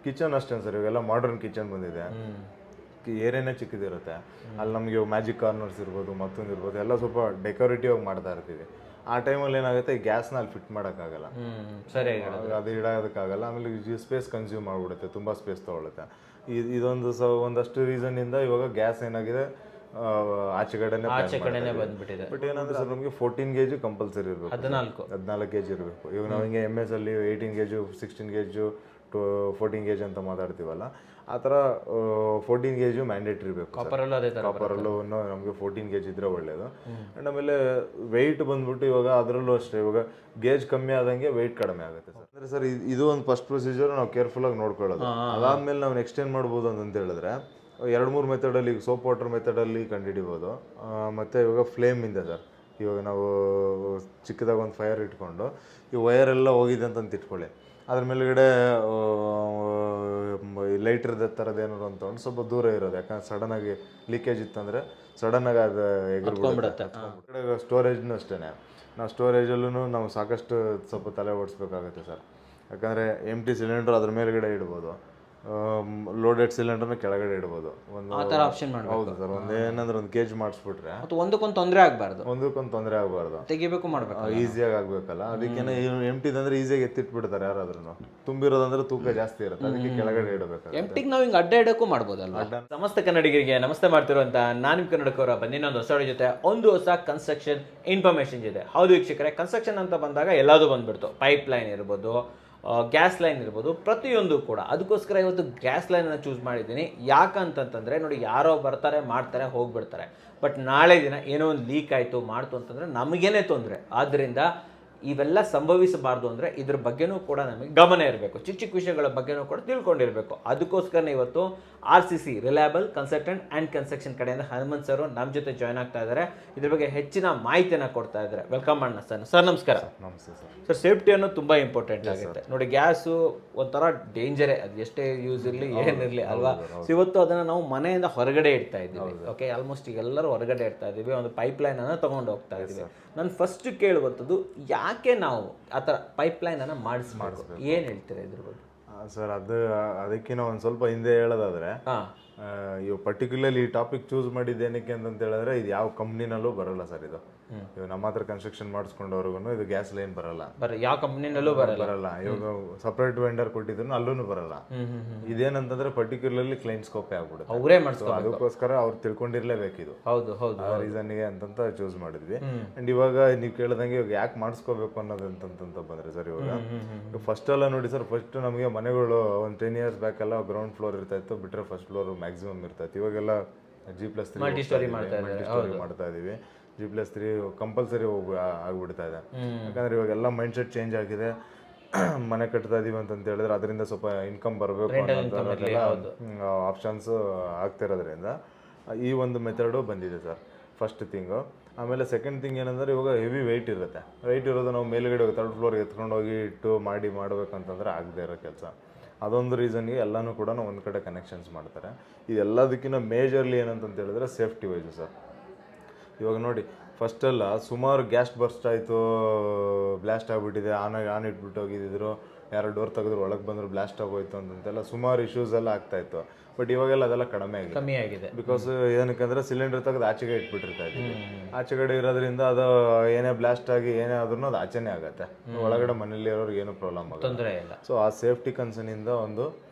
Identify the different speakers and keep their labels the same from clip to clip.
Speaker 1: Kitchen ಅಷ್ಟೇ sir, ಇವಾಗೆಲ್ಲ modern kitchen ಬಂದಿದೆ, ಏರಿಯಾನೇ ಚಿಕ್ಕದಿರುತ್ತೆ. ಅಲ್ಲಿ ನಮಗೆ ಮ್ಯಾಜಿಕ್ ಕಾರ್ನರ್ಸ್ ಇರ್ಬೋದು, ಮತ್ತೊಂದು ಇರ್ಬೋದು, ಎಲ್ಲ ಸ್ವಲ್ಪ ಡೆಕೋರೇಟಿವ್ ಆಗಿ ಮಾಡ್ತಾ ಇರ್ತೀವಿ. ಆ ಟೈಮಲ್ಲಿ ಏನಾಗುತ್ತೆ, ಈ ಗ್ಯಾಸ್ನ ಅಲ್ಲಿ ಫಿಟ್ ಮಾಡೋಕ್ಕಾಗಲ್ಲ,
Speaker 2: ಸರಿ,
Speaker 1: ಅದು ಇಡೋದಕ್ಕಾಗಲ್ಲ. ಆಮೇಲೆ ಸ್ಪೇಸ್ ಕನ್ಸ್ಯೂಮ್ ಮಾಡಿಬಿಡುತ್ತೆ, ತುಂಬ ಸ್ಪೇಸ್ ತೊಗೊಳುತ್ತೆ. ಇದೊಂದು ಒಂದಷ್ಟು ರೀಸನ್ನಿಂದ ಇವಾಗ ಗ್ಯಾಸ್ ಏನಾಗಿದೆ ಆಚೆಗಡೆನೆ
Speaker 2: ಬಂದ್ಬಿಟ್ಟಿದೆ.
Speaker 1: ಬಟ್ ಏನಂದ್ರೆ ಸರ್, ನಮಗೆ 14 kg ಕಂಪಲ್ಸರಿ ಇರಬೇಕು, 14 kg ಇರಬೇಕು. ಇವಾಗ ನಾವು ಹಿಂಗೆ MS ಅಲ್ಲಿ 18 kg 16 kg 14 kg ಅಂತ ಮಾತಾಡ್ತೀವಲ್ಲ, ಆ ಥರ 14 kg ಮ್ಯಾಂಡೇಟ್ರಿ ಇರಬೇಕು. ಕಾಪರಲ್ಲೂ ನಮಗೆ 14 kg ಇದ್ರೆ ಒಳ್ಳೇದು. ಆ್ಯಂಡ್ ಆಮೇಲೆ ವೆಯ್ಟ್ ಬಂದ್ಬಿಟ್ಟು ಇವಾಗ ಅದರಲ್ಲೂ ಅಷ್ಟೇ, ಇವಾಗ ಗೇಜ್ ಕಮ್ಮಿ ಆದಂಗೆ ವೆಯ್ಟ್ ಕಡಿಮೆ ಆಗುತ್ತೆ ಸರ್. ಅಂದರೆ ಸರ್, ಇದು ಒಂದು ಫಸ್ಟ್ ಪ್ರೊಸೀಜರ್ ನಾವು ಕೇರ್ಫುಲ್ಲಾಗಿ ನೋಡ್ಕೊಳ್ಳೋದು. ಅದಾದಮೇಲೆ ನಾವು ನೆಕ್ಸ್ಟ್ ಏನು ಮಾಡ್ಬೋದು ಅಂತ ಹೇಳಿದ್ರೆ, 2-3 ಮೆಥಡಲ್ಲಿ, ಈಗ ಸೋಪ್ ವಾಟರ್ ಮೆಥಡಲ್ಲಿ ಕಂಡುಹಿಡಿಬೋದು. ಮತ್ತು ಇವಾಗ ಫ್ಲೇಮ್ ಇದೆ ಸರ್. ಇವಾಗ ನಾವು ಚಿಕ್ಕದಾಗ ಒಂದು ಫೈರ್ ಇಟ್ಕೊಂಡು, ಈ ವಯರೆಲ್ಲ ಹೋಗಿದೆ ಅಂತ ಇಟ್ಕೊಳ್ಳಿ, ಅದ್ರ ಮೇಲುಗಡೆ ಲೈಟ್ರದ ಥರದ್ದು ಏನಾದ್ರು ಅಂತ ಒಂದು ಸ್ವಲ್ಪ ದೂರ ಇರೋದು, ಯಾಕಂದ್ರೆ ಸಡನ್ನಾಗಿ ಲೀಕೇಜ್ ಇತ್ತಂದರೆ ಸಡನ್ನಾಗಿ ಅದು ಎಗರ್ಬಿಡುತ್ತೆ. ಸ್ಟೋರೇಜ್ನೂ ಅಷ್ಟೇ, ನಾವು ಸ್ಟೋರೇಜಲ್ಲೂ ನಾವು ಸಾಕಷ್ಟು ಸ್ವಲ್ಪ ತಲೆ ಓಡಿಸ್ಬೇಕಾಗುತ್ತೆ ಸರ್. ಯಾಕಂದರೆ ಎಂಟಿ ಸಿಲಿಂಡ್ರ್ ಅದ್ರ ಮೇಲುಗಡೆ ಇಡ್ಬೋದು, ಲೋಡೆಡ್ ಸಿಲಿಂಡರ್ನ ಕೆಳಗಡೆ ಇಡ್ಬೋದು.
Speaker 2: ಆ ಥರ ಆಪ್ಷನ್ ಮಾಡಬೇಕು.
Speaker 1: ಹೌದು ಸರ್, ಒಂದೇನಂದ್ರೆ ಒಂದು ಕೇಜ್ ಮಾಡಿಸ್ಬಿಟ್ರೆ
Speaker 2: ಒಂದಕ್ಕೊಂದು ತೊಂದರೆ
Speaker 1: ಆಗಬಾರ್ದು,
Speaker 2: ತೆಗಿಬೇಕು ಮಾಡಬೇಕು,
Speaker 1: ಈಸಿಯಾಗಿ ಆಗಬೇಕಲ್ಲ. ಅದಕ್ಕೆ ಎಂಟಿದಂದ್ರೆ ಈಸಿಯಾಗಿ ಎತ್ತಿಟ್ಬಿಡ್ತಾರೆ ಯಾರಾದ್ರೂ. ತುಂಬಿರೋದಂದ್ರೆ ತೂಕ ಜಾಸ್ತಿ ಇರುತ್ತೆ, ಅದಕ್ಕೆ ಕೆಳಗಡೆ ಇಡಬೇಕು.
Speaker 2: ಎಂಟಿಗೆ ನಾವು ಹಿಂಗೆ ಅಡ್ಡ ಇಡಕ್ಕೂ ಮಾಡ್ಬೋದಲ್ಲ. ಸಮಸ್ತ ಕನ್ನಡಿಗರಿಗೆ ನಮಸ್ತೆ ಮಾಡ್ತಿರುವಂತ ನಾನು ನಿಮ್ಮ ಕನ್ನಡಕವರ ಬಂದಿನೊಂದು ಹೊಸ ಜೊತೆ ಒಂದು ಹೊಸ ಕನ್ಸ್ಟ್ರಕ್ಷನ್ ಇನ್ಫಾರ್ಮೇಶನ್ ಇದೆ. ಹೌದು ವೀಕ್ಷಕರೇ, ಕನ್ಸ್ಟ್ರಕ್ಷನ್ ಅಂತ ಬಂದಾಗ ಎಲ್ಲದೂ ಬಂದ್ಬಿಡ್ತು. ಪೈಪ್ ಲೈನ್ ಇರ್ಬೋದು, ಗ್ಯಾಸ್ ಲೈನ್ ಇರ್ಬೋದು, ಪ್ರತಿಯೊಂದು ಕೂಡ. ಅದಕ್ಕೋಸ್ಕರ ಇವತ್ತು ಗ್ಯಾಸ್ ಲೈನನ್ನು ಚೂಸ್ ಮಾಡಿದ್ದೀನಿ. ಯಾಕಂತಂದರೆ ನೋಡಿ, ಯಾರೋ ಬರ್ತಾರೆ, ಮಾಡ್ತಾರೆ, ಹೋಗ್ಬಿಡ್ತಾರೆ. ಬಟ್ ನಾಳೆ ದಿನ ಏನೋ ಒಂದು ಲೀಕ್ ಆಯಿತು ಮಾಡ್ತು ಅಂತಂದರೆ ನಮಗೇನೆ ತೊಂದರೆ. ಆದ್ದರಿಂದ ಇವೆಲ್ಲ ಸಂಭವಿಸಬಾರ್ದು ಅಂದರೆ ಇದ್ರ ಬಗ್ಗೆನೂ ಕೂಡ ನಮಗೆ ಗಮನ ಇರಬೇಕು, ಚಿಕ್ಕ ಚಿಕ್ಕ ವಿಷಯಗಳ ಬಗ್ಗೆನೂ ಕೂಡ ತಿಳ್ಕೊಂಡಿರಬೇಕು. ಅದಕ್ಕೋಸ್ಕರನೇ ಇವತ್ತು RCC reliable consultant and construction ಕಡೆಯಿಂದ ಹನುಮಂತ್ ಸರ್ ನಮ್ಮ ಜೊತೆ ಜಾಯ್ನ್ ಆಗ್ತಾ ಇದ್ದಾರೆ. ಇದ್ರ ಬಗ್ಗೆ ಹೆಚ್ಚಿನ ಮಾಹಿತಿಯನ್ನು ಕೊಡ್ತಾ ಇದ್ದಾರೆ. ವೆಲ್ಕಮ್ ಮಾಡೋಣ ಸರ್. ಸರ್ ನಮಸ್ಕಾರ.
Speaker 1: ನಮಸ್ತೆ ಸರ್.
Speaker 2: ಸರ್, ಸೇಫ್ಟಿ ಅನ್ನೋದು ತುಂಬ ಇಂಪಾರ್ಟೆಂಟ್ ಆಗುತ್ತೆ ನೋಡಿ. ಗ್ಯಾಸು ಒಂಥರ ಡೇಂಜರೇ, ಅದು ಎಷ್ಟೇ ಯೂಸ್ ಇರಲಿ ಏನಿರಲಿ ಅಲ್ವಾ. ಸೊ ಇವತ್ತು ಅದನ್ನು ನಾವು ಮನೆಯಿಂದ ಹೊರಗಡೆ ಇಡ್ತಾ ಇದ್ದೀವಿ. ಓಕೆ, ಆಲ್ಮೋಸ್ಟ್ ಈಗ ಎಲ್ಲರೂ ಹೊರಗಡೆ ಇಡ್ತಾ ಇದ್ದೀವಿ, ಒಂದು ಪೈಪ್ ಲೈನನ್ನು ತೊಗೊಂಡು ಹೋಗ್ತಾ ಇದ್ದೀವಿ. ನಾನು ಫಸ್ಟ್ ಕೇಳುವಂಥದ್ದು, ಯಾಕೆ ನಾವು ಆ ಥರ ಪೈಪ್ ಲೈನನ್ನು ಮಾಡಿಸ್ಬೇಕು, ಏನು ಹೇಳ್ತೀರಾ ಇದ್ರ ಬಗ್ಗೆ?
Speaker 1: ಸರ್, ಅದಕ್ಕಿಂತ ಒಂದು ಸ್ವಲ್ಪ ಹಿಂದೆ ಹೇಳೋದಾದ್ರೆ, ಇವು ಪರ್ಟಿಕ್ಯುಲರ್ಲಿ ಈ ಟಾಪಿಕ್ ಚೂಸ್ ಮಾಡಿದ್ದೇನಕ್ಕೆ ಅಂತ ಹೇಳಿದ್ರೆ, ಇದು ಯಾವ ಕಂಪ್ನಿನಲ್ಲೂ ಬರಲ್ಲ ಸರ್. ಇದು ಇವಾಗ ನಮ್ಮ ಹತ್ರ ಕನ್ಸ್ಟ್ರಕ್ಷನ್ ಮಾಡಿಸ್ಕೊಂಡವ್ರಿಗೂ ಇದು ಗ್ಯಾಸ್ ಲೈನ್ ಬರಲ್ಲ,
Speaker 2: ಯಾವ ಕಂಪ್ನಿನಲ್ಲೂ ಬರಲ್ಲ.
Speaker 1: ಇವಾಗ ಸಪ್ರೇಟ್ ವೆಂಡರ್ ಕೊಟ್ಟಿದ್ರು ಅಲ್ಲೂ ಬರಲ್ಲ. ಇದೇನಂತಂದ್ರೆ ಪರ್ಟಿಕ್ಯುಲರ್ಲಿ ಕ್ಲೈಂಟ್ ಸ್ಕೋಪೇ ಆಗ್ಬಿಡುತ್ತೆ,
Speaker 2: ಅವರೇ ಮಾಡಿಸ್ಕೋ.
Speaker 1: ಅದಕ್ಕೋಸ್ಕರ ಅವ್ರು ತಿಳ್ಕೊಂಡಿರ್ಲೇಬೇಕು ಇದು.
Speaker 2: ಹೌದು,
Speaker 1: ಆ ರೀಸನ್ಗೆ ಅಂತ ಚೂಸ್ ಮಾಡಿದ್ವಿ. ಅಂಡ್ ಇವಾಗ ನೀವು ಕೇಳ್ದಂಗೆ ಇವಾಗ ಯಾಕೆ ಮಾಡಿಸ್ಕೋಬೇಕು ಅನ್ನೋದು ಅಂತಂತ ಬಂದ್ರೆ ಸರ್, ಇವಾಗ ಫಸ್ಟ್ ಎಲ್ಲ ನೋಡಿ ಸರ್, ಫಸ್ಟ್ ನಮಗೆ ಮನೆಗಳು ಒಂದು 10 years ಬ್ಯಾಕ್ ಎಲ್ಲ ಗ್ರೌಂಡ್ ಫ್ಲೋರ್ ಇರ್ತಾ ಇತ್ತು, ಬಿಟ್ರೆ ಫಸ್ಟ್ ಫ್ಲೋರ್ ಮ್ಯಾಕ್ಸಿಮಮ್ ಇರ್ತಾ ಇತ್ತು. ಇವಾಗೆಲ್ಲ G+3 ಮಲ್ಟಿಸ್ಟೋರಿ ಮಾಡ್ತಾ ಇದೀವಿ. G+3 ಕಂಪಲ್ಸರಿ ಆಗ್ಬಿಡ್ತಾ ಇದೆ. ಯಾಕಂದ್ರೆ ಇವಾಗೆಲ್ಲ ಮೈಂಡ್ ಸೆಟ್ ಚೇಂಜ್ ಆಗಿದೆ. ಮನೆ ಕಟ್ತಾ ಇದೀವಿ ಅಂತ ಹೇಳಿದ್ರೆ ಅದರಿಂದ ಸ್ವಲ್ಪ ಇನ್ಕಮ್ ಬರಬೇಕು ಅನ್ನೋ ಆಪ್ಷನ್ಸ್ ಆಗ್ತಿರೋದ್ರಿಂದ ಈ ಒಂದು ಮೆಥಡು ಬಂದಿದೆ ಸರ್, ಫಸ್ಟ್ ಥಿಂಗು. ಆಮೇಲೆ ಸೆಕೆಂಡ್ ಥಿಂಗ್ ಏನಂದ್ರೆ, ಇವಾಗ ಹೆವಿ ವೆಯ್ಟ್ ಇರುತ್ತೆ. ವೆಯ್ಟ್ ಇರೋದು ನಾವು ಮೇಲುಗಡೆ 3rd ಫ್ಲೋರ್ಗೆ ಎತ್ಕೊಂಡು ಹೋಗಿ ಇಟ್ಟು ಮಾಡಬೇಕಂತಂದ್ರೆ ಆಗದೆ ಇರೋ ಕೆಲಸ. ಅದೊಂದು ರೀಸನ್ಗೆ ಎಲ್ಲನೂ ಕೂಡ ಒಂದು ಕಡೆ ಕನೆಕ್ಷನ್ಸ್ ಮಾಡ್ತಾರೆ. ಇದೆಲ್ಲದಕ್ಕಿಂತ ಮೇಜರ್ಲಿ ಏನಂತ ಹೇಳಿದ್ರೆ ಸೇಫ್ಟಿ ವೈಸು ಸರ್. ಇವಾಗ ನೋಡಿ, ಫಸ್ಟೆಲ್ಲ ಸುಮಾರು ಗ್ಯಾಸ್ ಬರ್ಸ್ಟ್ ಆಯಿತು, ಬ್ಲಾಸ್ಟ್ ಆಗಿಬಿಟ್ಟಿದೆ, ಆನ್ ಇಟ್ಬಿಟ್ಟು ಹೋಗಿದ್ರು, ಯಾರೋ ಡೋರ್ ತೆಗೆದ್ರು ಒಳಗೆ ಬಂದರು ಬ್ಲಾಸ್ಟ್ ಆಗೋಯ್ತು ಅಂತೆಲ್ಲ ಸುಮಾರು ಇಶ್ಯೂಸ್ ಎಲ್ಲ ಆಗ್ತಾಯಿತ್ತು. ಬಟ್ ಇವಾಗೆಲ್ಲ ಅದೆಲ್ಲ ಕಮ್ಮಿ ಆಗಿದೆ. ಬಿಕಾಸ್ ಏನಕ್ಕಂದ್ರೆ ಸಿಲಿಂಡರ್ ತೆಗೆದು ಆಚೆಗೆ ಇಟ್ಬಿಟ್ಟಿರ್ತಾ ಇದ್ದೀವಿ. ಆಚೆಗಡೆ ಇರೋದ್ರಿಂದ ಅದು ಏನೇ ಬ್ಲಾಸ್ಟ್ ಆಗಿ ಏನೇ ಆದ್ರೂ ಅದು ಆಚೆನೇ ಆಗುತ್ತೆ, ಒಳಗಡೆ ಮನೇಲಿ ಇರೋರಿಗೆ ಏನೂ ಪ್ರಾಬ್ಲಮ್ ಆಗುತ್ತೆ. ಸೊ ಆ ಸೇಫ್ಟಿ ಕನ್ಸರ್ನಿಂದ ಒಂದು,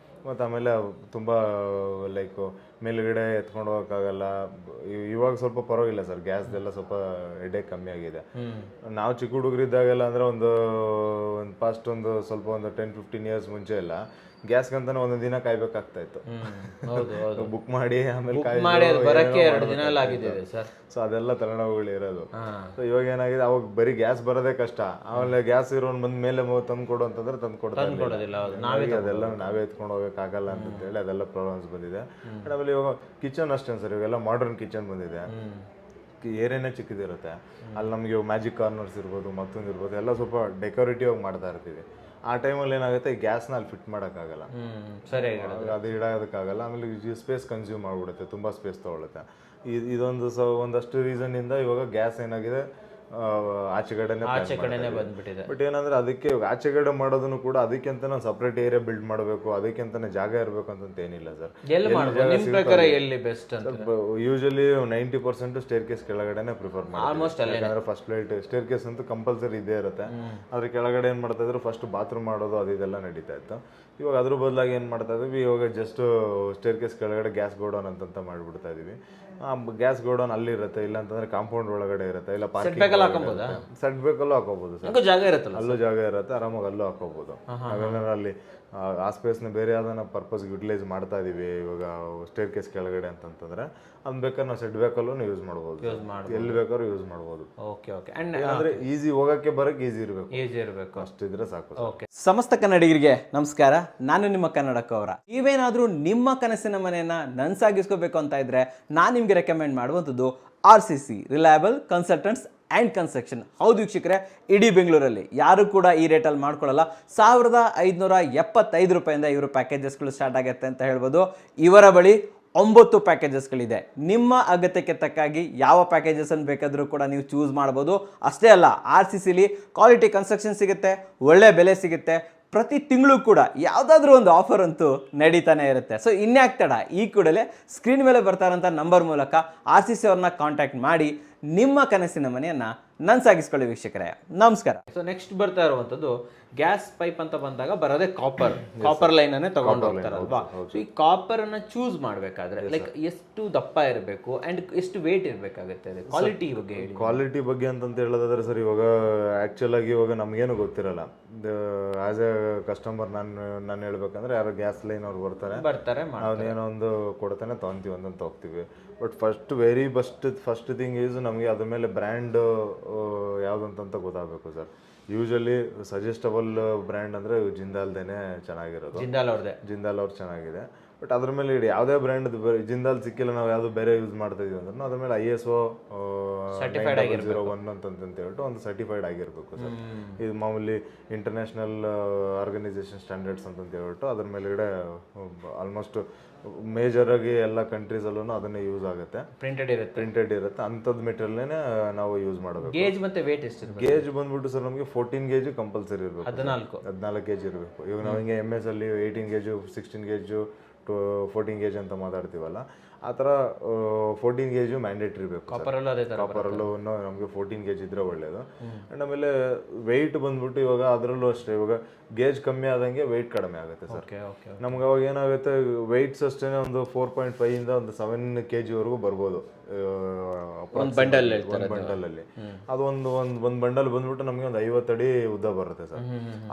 Speaker 1: ಮತ್ತು ಆಮೇಲೆ ತುಂಬ ಲೈಕ್ ಮೇಲುಗಡೆ ಎತ್ಕೊಂಡು ಹೋಗೋಕ್ಕಾಗಲ್ಲ. ಇವಾಗ ಸ್ವಲ್ಪ ಪರವಾಗಿಲ್ಲ ಸರ್, ಗ್ಯಾಸ್ದೆಲ್ಲ ಸ್ವಲ್ಪ ಹೆಡೇಕ್ ಕಮ್ಮಿ ಆಗಿದೆ. ನಾವು ಚಿಕ್ಕ ಹುಡುಗರಿದ್ದಾಗೆಲ್ಲ ಅಂದರೆ ಒಂದು ಪಾಸ್ಟ್ ಸ್ವಲ್ಪ 10-15 years ಮುಂಚೆ ಎಲ್ಲ ಗ್ಯಾಸ್ಗಂತಾನೆ ಒಂದೊಂದು ದಿನ ಕಾಯ್ಬೇಕಾಗ್ತಾ ಇತ್ತು. ಬುಕ್ ಮಾಡಿ ಆಮೇಲೆ ಸೊ ಅದೆಲ್ಲ ತಲೆನೋವುಗಳು ಇರೋದು. ಸೊ ಇವಾಗ ಏನಾಗಿದೆ, ಅವಾಗ ಬರೀ ಗ್ಯಾಸ್ ಬರೋದೇ ಕಷ್ಟ. ಆಮೇಲೆ ಗ್ಯಾಸ್ ಇರೋನ್ ಬಂದ ಮೇಲೆ ತಂದು ಕೊಡು ಅಂತಂದ್ರೆ ತಂದು ಕೊಡೋದಿಲ್ಲ, ಅದೆಲ್ಲ ನಾವೇ ಎತ್ಕೊಂಡು ಹೋಗೋಕ್ಕಾಗಲ್ಲ ಅಂತೇಳಿ ಅದೆಲ್ಲ ಪ್ರಾಬ್ಲಮ್ಸ್ ಬಂದಿದೆ. ಆಮೇಲೆ ಇವಾಗ ಕಿಚನ್ ಅಷ್ಟೇ ಸರ್, ಇವಾಗೆಲ್ಲ ಮಾಡರ್ನ್ ಕಿಚನ್ ಬಂದಿದೆ, ಏರಿಯಾನೇ ಚಿಕ್ಕದಿರುತ್ತೆ. ಅಲ್ಲಿ ನಮಗೆ ಮ್ಯಾಜಿಕ್ ಕಾರ್ನರ್ಸ್ ಇರ್ಬೋದು, ಮತ್ತೊಂದು ಇರ್ಬೋದು, ಎಲ್ಲ ಸ್ವಲ್ಪ ಡೆಕೋರೇಟಿವ್ ಆಗಿ ಮಾಡ್ತಾ ಇರ್ತೀವಿ. ಆ ಟೈಮಲ್ಲಿ ಏನಾಗುತ್ತೆ, ಈ ಗ್ಯಾಸ್ನ ಅಲ್ಲಿ ಫಿಟ್ ಮಾಡೋಕ್ಕಾಗಲ್ಲ, ಅದು ಇಡೋದಕ್ಕಾಗಲ್ಲ. ಆಮೇಲೆ ಸ್ಪೇಸ್ ಕನ್ಸ್ಯೂಮ್ ಮಾಡಿಬಿಡುತ್ತೆ, ತುಂಬ ಸ್ಪೇಸ್ ತೊಗೊಳುತ್ತೆ. ಇದೊಂದು ಒಂದಷ್ಟು ರೀಸನ್ನಿಂದ ಇವಾಗ ಗ್ಯಾಸ್ ಏನಾಗಿದೆ ಆಚೆಗಡೆನೆ
Speaker 2: ಬಂದ್ಬಿಟ್ಟಿದೆ.
Speaker 1: ಬಟ್ ಏನಂದ್ರೆ ಅದಕ್ಕೆ ಆಚೆಗಡೆ ಮಾಡೋದನ್ನು ಕೂಡ ಅದಕ್ಕಿಂತ ನಾವು ಸಪ್ರೇಟ್ ಏರಿಯಾ ಬಿಲ್ಡ್ ಮಾಡಬೇಕು, ಅದಕ್ಕಿಂತಾನೆ ಜಾಗ ಇರಬೇಕು ಅಂತ ಏನಿಲ್ಲ ಸರ್.
Speaker 2: ಎಲ್ಲಿ ಮಾಡ್ಬೋದು ನಿಮ್ಮ ಪ್ರಕಾರ, ಎಲ್ಲಿ ಬೆಸ್ಟ್ ಅಂತ?
Speaker 1: ಯೂಶಲಿ 90% ಸ್ಟೇರ್ ಕೇಸ್ ಕೆಳಗಡೆನೆ ಪ್ರಿಫರ್
Speaker 2: ಆಲ್ಮೋಸ್ಟ್
Speaker 1: ಮಾಡ್ತೀವಿ. ಯಾಕಂದ್ರೆ ಫಸ್ಟ್ ಫ್ಲೈಟ್ ಸ್ಟೇರ್ ಕೇಸ್ ಅಂತೂ ಕಂಪಲ್ಸರಿ ಇದೇ ಇರುತ್ತೆ. ಅದ್ರ ಕೆಳಗಡೆ ಏನ್ ಮಾಡ್ತಾ ಇದ್ರು, ಫಸ್ಟ್ ಬಾತ್ರೂಮ್ ಮಾಡೋದು ಅದು ಇದೆಲ್ಲ ನಡೀತಾ ಇತ್ತು. ಇವಾಗ ಅದ್ರ ಬದಲಾಗಿ ಏನ್ ಮಾಡ್ತಾ ಇದೀವಿ, ಇವಾಗ ಜಸ್ಟ್ ಸ್ಟೇರ್ ಕೇಸ್ ಕೆಳಗಡೆ ಗ್ಯಾಸ್ ಗೋಡೌನ್ ಅಂತ ಮಾಡ್ಬಿಡ್ತಾ ಇದೀವಿ. ಗ್ಯಾಸ್ ಗೋಡೌನ್ ಅಲ್ಲಿರುತ್ತೆ, ಇಲ್ಲ ಅಂತಂದ್ರೆ ಕಾಂಪೌಂಡ್ ಒಳಗಡೆ ಇರುತ್ತೆ, ಇಲ್ಲ
Speaker 2: ಸೆಟ್ ಬೇಕಲ್ಲೂ
Speaker 1: ಹಾಕೋಬಹುದು ಸರ್.
Speaker 2: ಜಾಗ ಇರುತ್ತಲ್ಲ,
Speaker 1: ಅಲ್ಲೂ ಜಾಗ ಇರುತ್ತೆ, ಆರಾಮಾಗಿ ಅಲ್ಲೂ ಹಾಕೋಬಹುದು. ನಾವೇನಾದ್ರು ಅಲ್ಲಿ ಆ ಸ್ಪೇಸ್ನ ಬೇರೆ ಯಾವ್ದಾನ ಪರ್ಪಸ್ ಯುಟಿಲೈಸ್ ಮಾಡ್ತಾ ಇದೀವಿ ಇವಾಗ ಸ್ಟೇರ್ ಕೇಸ್ ಕೆಳಗಡೆ ಅಂತಂದ್ರೆ ಅದ್ ಬೇಕಾದ್ರೆ ನಾವು ಸೆಟ್ ಬೇಕಲ್ಲೂ ಯೂಸ್ ಮಾಡ್ಬೋದು, ಎಲ್ಲಿ ಬೇಕಾದ್ರೂ ಯೂಸ್ ಮಾಡ್ಬೋದು.
Speaker 2: Okay okay. ಅಂಡ್
Speaker 1: ಅಂದ್ರೆ ಈಸಿ ಹೋಗಕ್ಕೆ ಬರಕ್ಕೆ ಈಸಿ ಇರಬೇಕು, ಅಷ್ಟಿದ್ರೆ ಸಾಕು.
Speaker 2: ಓಕೆ. ಸಮಸ್ತ ಕನ್ನಡಿಗರಿಗೆ ನಮಸ್ಕಾರ, ನಾನು ನಿಮ್ಮ ಕನ್ನಡಕವರ. ನೀವೇನಾದ್ರೂ ನಿಮ್ಮ ಕನಸಿನ ಮನೆಯನ್ನ ನನ್ಸಾಗಿಸ್ಕೋಬೇಕು ಅಂತ ಇದ್ರೆ ನಾನು ನಿಮ್ಗೆ ರೆಕಮೆಂಡ್ ಮಾಡುವಂಥದ್ದು RCC reliable consultants and construction. ಹೌದು ವೀಕ್ಷಕರೇ, ಇಡೀ ಬೆಂಗಳೂರಲ್ಲಿ ಯಾರು ಕೂಡ ಈ ರೇಟಲ್ಲಿ ಮಾಡ್ಕೊಳ್ಳಲ್ಲ. 1575 ರೂಪಾಯಿಂದ ಇವರು ಪ್ಯಾಕೇಜಸ್ಗಳು ಸ್ಟಾರ್ಟ್ ಆಗುತ್ತೆ ಅಂತ ಹೇಳ್ಬೋದು. ಇವರ ಬಳಿ 9 ಪ್ಯಾಕೇಜಸ್ಗಳಿದೆ. ನಿಮ್ಮ ಅಗತ್ಯಕ್ಕೆ ತಕ್ಕಾಗಿ ಯಾವ ಪ್ಯಾಕೇಜಸನ್ನು ಬೇಕಾದರೂ ಕೂಡ ನೀವು ಚೂಸ್ ಮಾಡ್ಬೋದು. ಅಷ್ಟೇ ಅಲ್ಲ, RCCಲಿ ಕ್ವಾಲಿಟಿ ಕನ್ಸ್ಟ್ರಕ್ಷನ್ ಸಿಗುತ್ತೆ, ಒಳ್ಳೆ ಬೆಲೆ ಸಿಗುತ್ತೆ. ಪ್ರತಿ ತಿಂಗಳು ಕೂಡ ಯಾವುದಾದ್ರೂ ಒಂದು ಆಫರ್ ಅಂತೂ ನಡೀತಾನೆ ಇರುತ್ತೆ. ಸೊ ಇನ್ಯಾಕ್ ತಡ, ಈ ಕೂಡಲೇ ಸ್ಕ್ರೀನ್ ಮೇಲೆ ಬರ್ತಾ ಇರೋಂಥ ನಂಬರ್ ಮೂಲಕ RCC ಅವ್ರನ್ನ ಕಾಂಟ್ಯಾಕ್ಟ್ ಮಾಡಿ ನಿಮ್ಮ ಕನಸಿನ ಮನೆಯನ್ನ ನನ್ಸಾಗಿಸ್ಕೊಳ್ಳಿ ವೀಕ್ಷಕರೇ. ನಮಸ್ಕಾರ. ಸೊ ನೆಕ್ಸ್ಟ್ ಬರ್ತಾ ಇರುವಂಥದ್ದು ಗ್ಯಾಸ್ ಪೈಪ್ ಅಂತ ಬಂದಾಗ ಬರೋದೇ ಕಾಪರ್ ಲೈನ್ ಅನ್ನೇ ತಗೊಂಡು ಹೋಗ್ತಾರಲ್ವಾ. ಸೊ ಈ ಕಾಪರ್ ಅನ್ನ ಚೂಸ್ ಮಾಡ್ಬೇಕಾದ್ರೆ ಲೈಕ್ ಎಷ್ಟು ದಪ್ಪ ಇರಬೇಕು ಅಂಡ್ ಎಷ್ಟು ವೇಟ್ ಇರಬೇಕಾಗುತ್ತೆ, ಕ್ವಾಲಿಟಿ ಬಗ್ಗೆ ಹೇಳಿ.
Speaker 1: ಕ್ವಾಲಿಟಿ ಬಗ್ಗೆ ಅಂತ ಹೇಳೋದಾದ್ರೆ ಸರ್, ಇವಾಗ ಆಕ್ಚುಲ್ ಆಗಿ ಇವಾಗ ನಮ್ಗೇನು ಗೊತ್ತಿರಲ್ಲ. ಆಸ್ ಎ ಕಸ್ಟಮರ್ ನಾನು ಹೇಳ್ಬೇಕಂದ್ರೆ ಯಾರು ಗ್ಯಾಸ್ ಲೈನ್ ಅವ್ರು ಬರ್ತಾರೆ, ನಾವೇನೋ ಒಂದು ಕೊಡ್ತಾನೆ ತೊಗೊಂತೀವಿ, ಒಂದೊಂದು ಹೋಗ್ತೀವಿ. ಬಟ್ ಫಸ್ಟ್ ಥಿಂಗ್ ಈಸ್ ನಮಗೆ ಅದ್ರ ಮೇಲೆ ಬ್ರ್ಯಾಂಡ್ ಯಾವ್ದಂತ ಗೊತ್ತಾಗಬೇಕು ಸರ್. ಯೂಶಲಿ ಸಜೆಸ್ಟಬಲ್ ಬ್ರ್ಯಾಂಡ್ ಅಂದ್ರೆ ಜಿಂದಾಲ್ದೇನೆ ಚೆನ್ನಾಗಿರೋದು, ಜಿಂದಾಲ್ ಅವ್ರು ಚೆನ್ನಾಗಿದೆ. ಬಟ್ ಅದ್ರ ಮೇಲೆ ಇಡಿ ಯಾವುದೇ ಬ್ರ್ಯಾಂಡ್ ಜಿಂದಾಲ್ ಸಿಕ್ಕಿಲ್ಲ, ನಾವು ಯಾವ್ದು ಬೇರೆ ಯೂಸ್ ಮಾಡ್ತಾ ಇದೀವಿ ಅಂದ್ರೆ ಅದ್ರ ಮೇಲೆ ISO 9001 ಅಂತ ಹೇಳ್ಬಿಟ್ಟು ಒಂದು ಸರ್ಟಿಫೈಡ್ ಆಗಿರ್ಬೇಕು ಸರ್. ಇದು ಮಾಮೂಲಿ ಇಂಟರ್ನ್ಯಾಷನಲ್ ಆರ್ಗನೈಸೇಷನ್ ಸ್ಟ್ಯಾಂಡರ್ಡ್ಸ್ ಅಂತ ಹೇಳ್ಬಿಟ್ಟು ಅದ್ರ ಮೇಲ್ಗಡೆ ಆಲ್ಮೋಸ್ಟ್ ಮೇಜರ್ ಆಗಿ ಎಲ್ಲ ಕಂಟ್ರೀಸ್ ಅಲ್ಲೂ ಅದನ್ನೇ ಯೂಸ್ ಆಗುತ್ತೆ, ಪ್ರಿಂಟೆಡ್ ಇರುತ್ತೆ. ಅಂಥದ್ದು ಮೆಟೀರಿಯಲ್ನೇ ನಾವು ಯೂಸ್ ಮಾಡಬೇಕು.
Speaker 2: ಗೇಜ್ ಮತ್ತೆ ವೇಟ್ ಎಷ್ಟು?
Speaker 1: ಗೇಜ್ ಬಂದ್ಬಿಟ್ಟು ಸರ್ ನಮಗೆ 14 gauge ಕಂಪಲ್ಸರಿ ಇರಬೇಕು, 14 gauge ಇರಬೇಕು. ಇವಾಗ ನಾವು ಹಿಂಗೆ MS ಅಲ್ಲಿ 18 gauge 16 gauge 14 gauge ಅಂತ ಮಾತಾಡ್ತೀವಲ್ಲ, ಆ ಥರ 14 gauge ಮ್ಯಾಂಡೇಟ್ರಿ ಬೇಕು. ಕಾಪರಲ್ಲೂ ನಮಗೆ 14 gauge ಇದ್ರೆ ಒಳ್ಳೇದು. ಆ್ಯಂಡ್ ಆಮೇಲೆ ವೆಯ್ಟ್ ಬಂದ್ಬಿಟ್ಟು ಇವಾಗ ಅದರಲ್ಲೂ ಅಷ್ಟೇ, ಇವಾಗ ಗೇಜ್ ಕಮ್ಮಿ ಆದಂಗೆ ವೆಯ್ಟ್ ಕಡಿಮೆ ಆಗುತ್ತೆ ಸರ್. ನಮ್ಗೆ ಅವಾಗ ಏನಾಗುತ್ತೆ, ವೆಯ್ಟ್ಸ್ ಅಷ್ಟೇ ಒಂದು 4.5 ಇಂದ ಒಂದು 7 kg ವರೆಗೂ ಬರ್ಬೋದು ಒಂದು ಬಂಡಲಲ್ಲಿ. ಅದು ಒಂದು ಬಂಡಲ್ ಬಂದ್ಬಿಟ್ಟು ನಮಗೆ ಒಂದು 50 ಅಡಿ ಉದ್ದ ಬರುತ್ತೆ ಸರ್.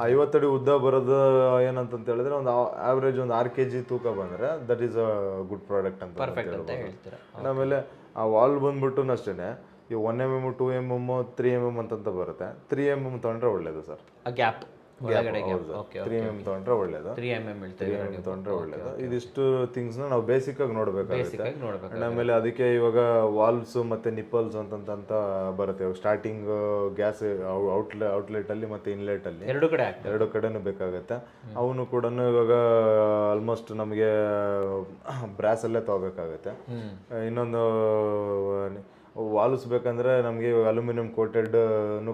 Speaker 1: ಆ 50 ಅಡಿ ಉದ್ದ ಬರೋದು ಏನಂತ ಹೇಳಿದ್ರೆ ಒಂದು ಆವ್ರೇಜ್ ಒಂದು 6 kg ತೂಕ ಬಂದ್ರೆ that is a good product ಅಂತ ಹೇಳ್ತಾರೆ. ಆಮೇಲೆ ಆ ವಾಲ್ ಬಂದ್ಬಿಟ್ಟು ಅಷ್ಟೇನೆ ಈ 1 mm 2 mm 3 mm ಅಂತ ಬರುತ್ತೆ. 3 mm ತಗೊಂಡ್ರೆ ಒಳ್ಳೇದು ಸರ್.
Speaker 2: ಗ್ಯಾಪ್
Speaker 1: 3 mm ತಗೊಂಡ್ರೆ ಒಳ್ಳೇದು, 3 mm ತಗೊಂಡ್ರೆ ಒಳ್ಳೇದು. ಇದಿಷ್ಟು ಥಿಂಗ್ಸ್ ನಾವು ಬೇಸಿಕ್ ಆಗಿ ನೋಡ್ಬೇಕಾಗುತ್ತೆ. ಆಮೇಲೆ ಅದಕ್ಕೆ ಇವಾಗ ವಾಲ್ವ್ಸ್ ಮತ್ತೆ ನಿಪ್ಪಲ್ಸ್ ಅಂತ ಬರುತ್ತೆ. ಸ್ಟಾರ್ಟಿಂಗ್ ಗ್ಯಾಸ್ ಔಟ್ಲೆಟ್ ಅಲ್ಲಿ ಮತ್ತೆ ಇನ್ಲೆಟ್ ಅಲ್ಲಿ ಎರಡು ಕಡೆನೂ ಬೇಕಾಗತ್ತೆ. ಅವನು ಕೂಡ ಇವಾಗ ಆಲ್ಮೋಸ್ಟ್ ನಮಗೆ ಬ್ರಾಸ್ ಅಲ್ಲೇ ತಗೋಬೇಕಾಗತ್ತೆ. ಇನ್ನೊಂದು ವಾಲ್ವ್ಸ್ ಬೇಕಂದ್ರೆ ನಮಗೆ ಇವಾಗ ಅಲ್ಯೂಮಿನಿಯಂ ಕೋಟೆಡ್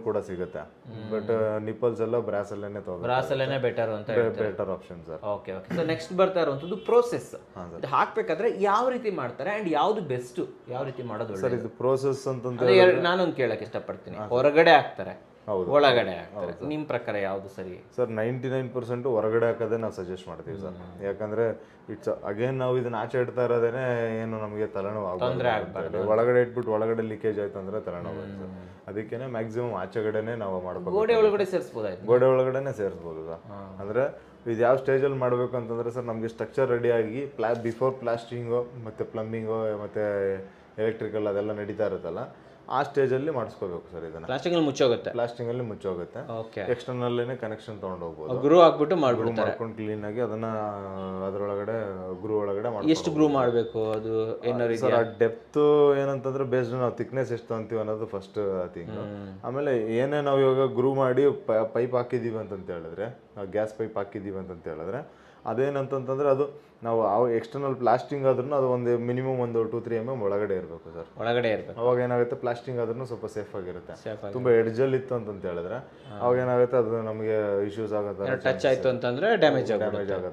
Speaker 1: ಕೂಡ ಸಿಗುತ್ತೆ. ಬಟ್ ನಿಪ್ಪಲ್ಸ್ ಎಲ್ಲ ಬ್ರಾಸ್ ಅಲ್ಲೇನೆ ತಗೋಬೇಕು, better option sir.
Speaker 2: Okay okay. So next ಬರ್ತಾ ಇರುವಂತದ್ದು ಪ್ರೋಸೆಸ್. ಹಾಕ್ಬೇಕಾದ್ರೆ ಯಾವ ರೀತಿ ಮಾಡ್ತಾರೆ ಅಂಡ್ ಯಾವ್ದು ಬೆಸ್ಟ್, ಯಾವ ರೀತಿ ಮಾಡೋದು
Speaker 1: ಸರ್? ಇದು ಪ್ರೋಸೆಸ್ ಅಂತಂದ್ರೆ
Speaker 2: ನಾನೊಂದು ಕೇಳಕ್ ಇಷ್ಟಪಡ್ತೀನಿ. ಹೊರಗಡೆ ಹಾಕ್ತಾರೆ, ಒಳಗಡೆ ಹಾಕ್ತಾರೆ, ನಿಮ್ ಪ್ರಕಾರ ಯಾವ್ದು ಸರಿ
Speaker 1: ಸರ್? 99% ಹೊರಗಡೆ ಹಾಕೋದೇ ನಾವು ಸಜೆಸ್ಟ್ ಮಾಡ್ತೀವಿ ಸರ್. ಯಾಕಂದ್ರೆ ಇಟ್ಸ್ ಅಗೇನ್ ನಾವು ಇದನ್ನ ಆಚೆ ಇಡ್ತಾ ಇರೋದೇನೆ ಏನು ನಮಗೆ ತಲೆನೋವು ಆಗಬಾರ್ದು. ಒಳಗಡೆ ಇಟ್ಬಿಟ್ಟು ಒಳಗಡೆ ಲೀಕೇಜ್ ಆಯ್ತು ಅಂದ್ರೆ ತಲೆನೋವು ಆಗುತ್ತೆ. ಅದಕ್ಕೇನೆ ಮ್ಯಾಕ್ಸಿಮಮ್ ಆಚೆಗಡೆನೆ ನಾವು ಮಾಡ್ಬೇಕು.
Speaker 2: ಗೋಡೆ ಒಳಗಡೆ ಸೇರಿಸಬಹುದು,
Speaker 1: ಗೋಡೆ ಒಳಗಡೆನೆ ಸೇರಿಸಬಹುದು ಸರ್. ಅಂದ್ರೆ ಇದು ಯಾವ ಸ್ಟೇಜಲ್ಲಿ ಮಾಡಬೇಕು ಅಂತಂದ್ರೆ ಸರ್, ನಮಗೆ ಸ್ಟ್ರಕ್ಚರ್ ರೆಡಿ ಆಗಿ ಬಿಫೋರ್ ಪ್ಲಾಸ್ಟಿಂಗು ಮತ್ತೆ ಪ್ಲಂಬಿಂಗು ಮತ್ತೆ ಎಲೆಕ್ಟ್ರಿಕಲ್ ಅದೆಲ್ಲ ನಡೀತಾ ಇರುತ್ತಲ್ಲ, ಆ ಸ್ಟೇಜಲ್ಲಿ ಮಾಡಿಸ್ಕೋಬೇಕು ಸರ್. ಇದನ್ನ ಪ್ಲಾಸ್ಟಿಂಗ್ ಅಲ್ಲಿ ಮುಚ್ಚೋಗುತ್ತೆ. ಎಕ್ಸ್ಟರ್ನಲ್ ಕನೆಕ್ಷನ್ ತಗೊಂಡು ಹೋಗ್ಬೋದು,
Speaker 2: ಗ್ರೂ ಹಾಕ್ಬಿಟ್ಟು
Speaker 1: ಮಾಡ್ಕೊಂಡು ಕ್ಲೀನ್ ಆಗಿ ಅದನ್ನ ಅದರೊಳಗಡೆ ಗ್ರೂ ಒಳಗಡೆ
Speaker 2: ಎಷ್ಟು ಗ್ರೂ ಮಾಡಬೇಕು ಅದು
Speaker 1: ಸರ್? ಆ ಡೆಪ್ತ್ ಏನಂತಂದ್ರೆ ಬೇಸ್ಡ್ ನಾವು ಥಿಕ್ನೆಸ್ ಎಷ್ಟು ಅಂತೀವಿ ಅನ್ನೋದು ಫಸ್ಟ್ ಥಿಂಗ್. ಆಮೇಲೆ ಏನೇ ನಾವು ಇವಾಗ ಗ್ರೂ ಮಾಡಿ ಪೈಪ್ ಹಾಕಿದೀವಿ ಅಂತ ಹೇಳಿದ್ರೆ, ಗ್ಯಾಸ್ ಪೈಪ್ ಹಾಕಿದೀವಿ ಅಂತ ಹೇಳಿದ್ರೆ ಅದೇನಂತಂದ್ರೆ ಅದು ನಾವು ಎಕ್ಸ್ಟರ್ನಲ್ ಪ್ಲಾಸ್ಟಿಂಗ್ ಆದ್ರೂ ಅದು ಒಂದು ಮಿನಿಮಮ್ ಒಂದು 2-3 mm ಒಳಗಡೆ ಇರಬೇಕು ಸರ್.
Speaker 2: ಒಳಗಡೆ ಇರಬೇಕು.
Speaker 1: ಅವಾಗ ಏನಾಗುತ್ತೆ, ಪ್ಲಾಸ್ಟಿಂಗ್ ಆದ್ರೂ ಸ್ವಲ್ಪ ಸೇಫ್ ಆಗಿರುತ್ತೆ. ತುಂಬಾ ಎಡ್ಜಲ್ಲಿ ಇತ್ತು ಅಂತ ಹೇಳಿದ್ರೆ ಅವಾಗ ಏನಾಗುತ್ತೆ, ಅದು ನಮಗೆ ಇಶ್ಯೂಸ್ ಆಗೋ
Speaker 2: ಟಚ್ ಆಯ್ತು ಅಂತಂದ್ರೆ ಡ್ಯಾಮೇಜ್
Speaker 1: ಆಗೋ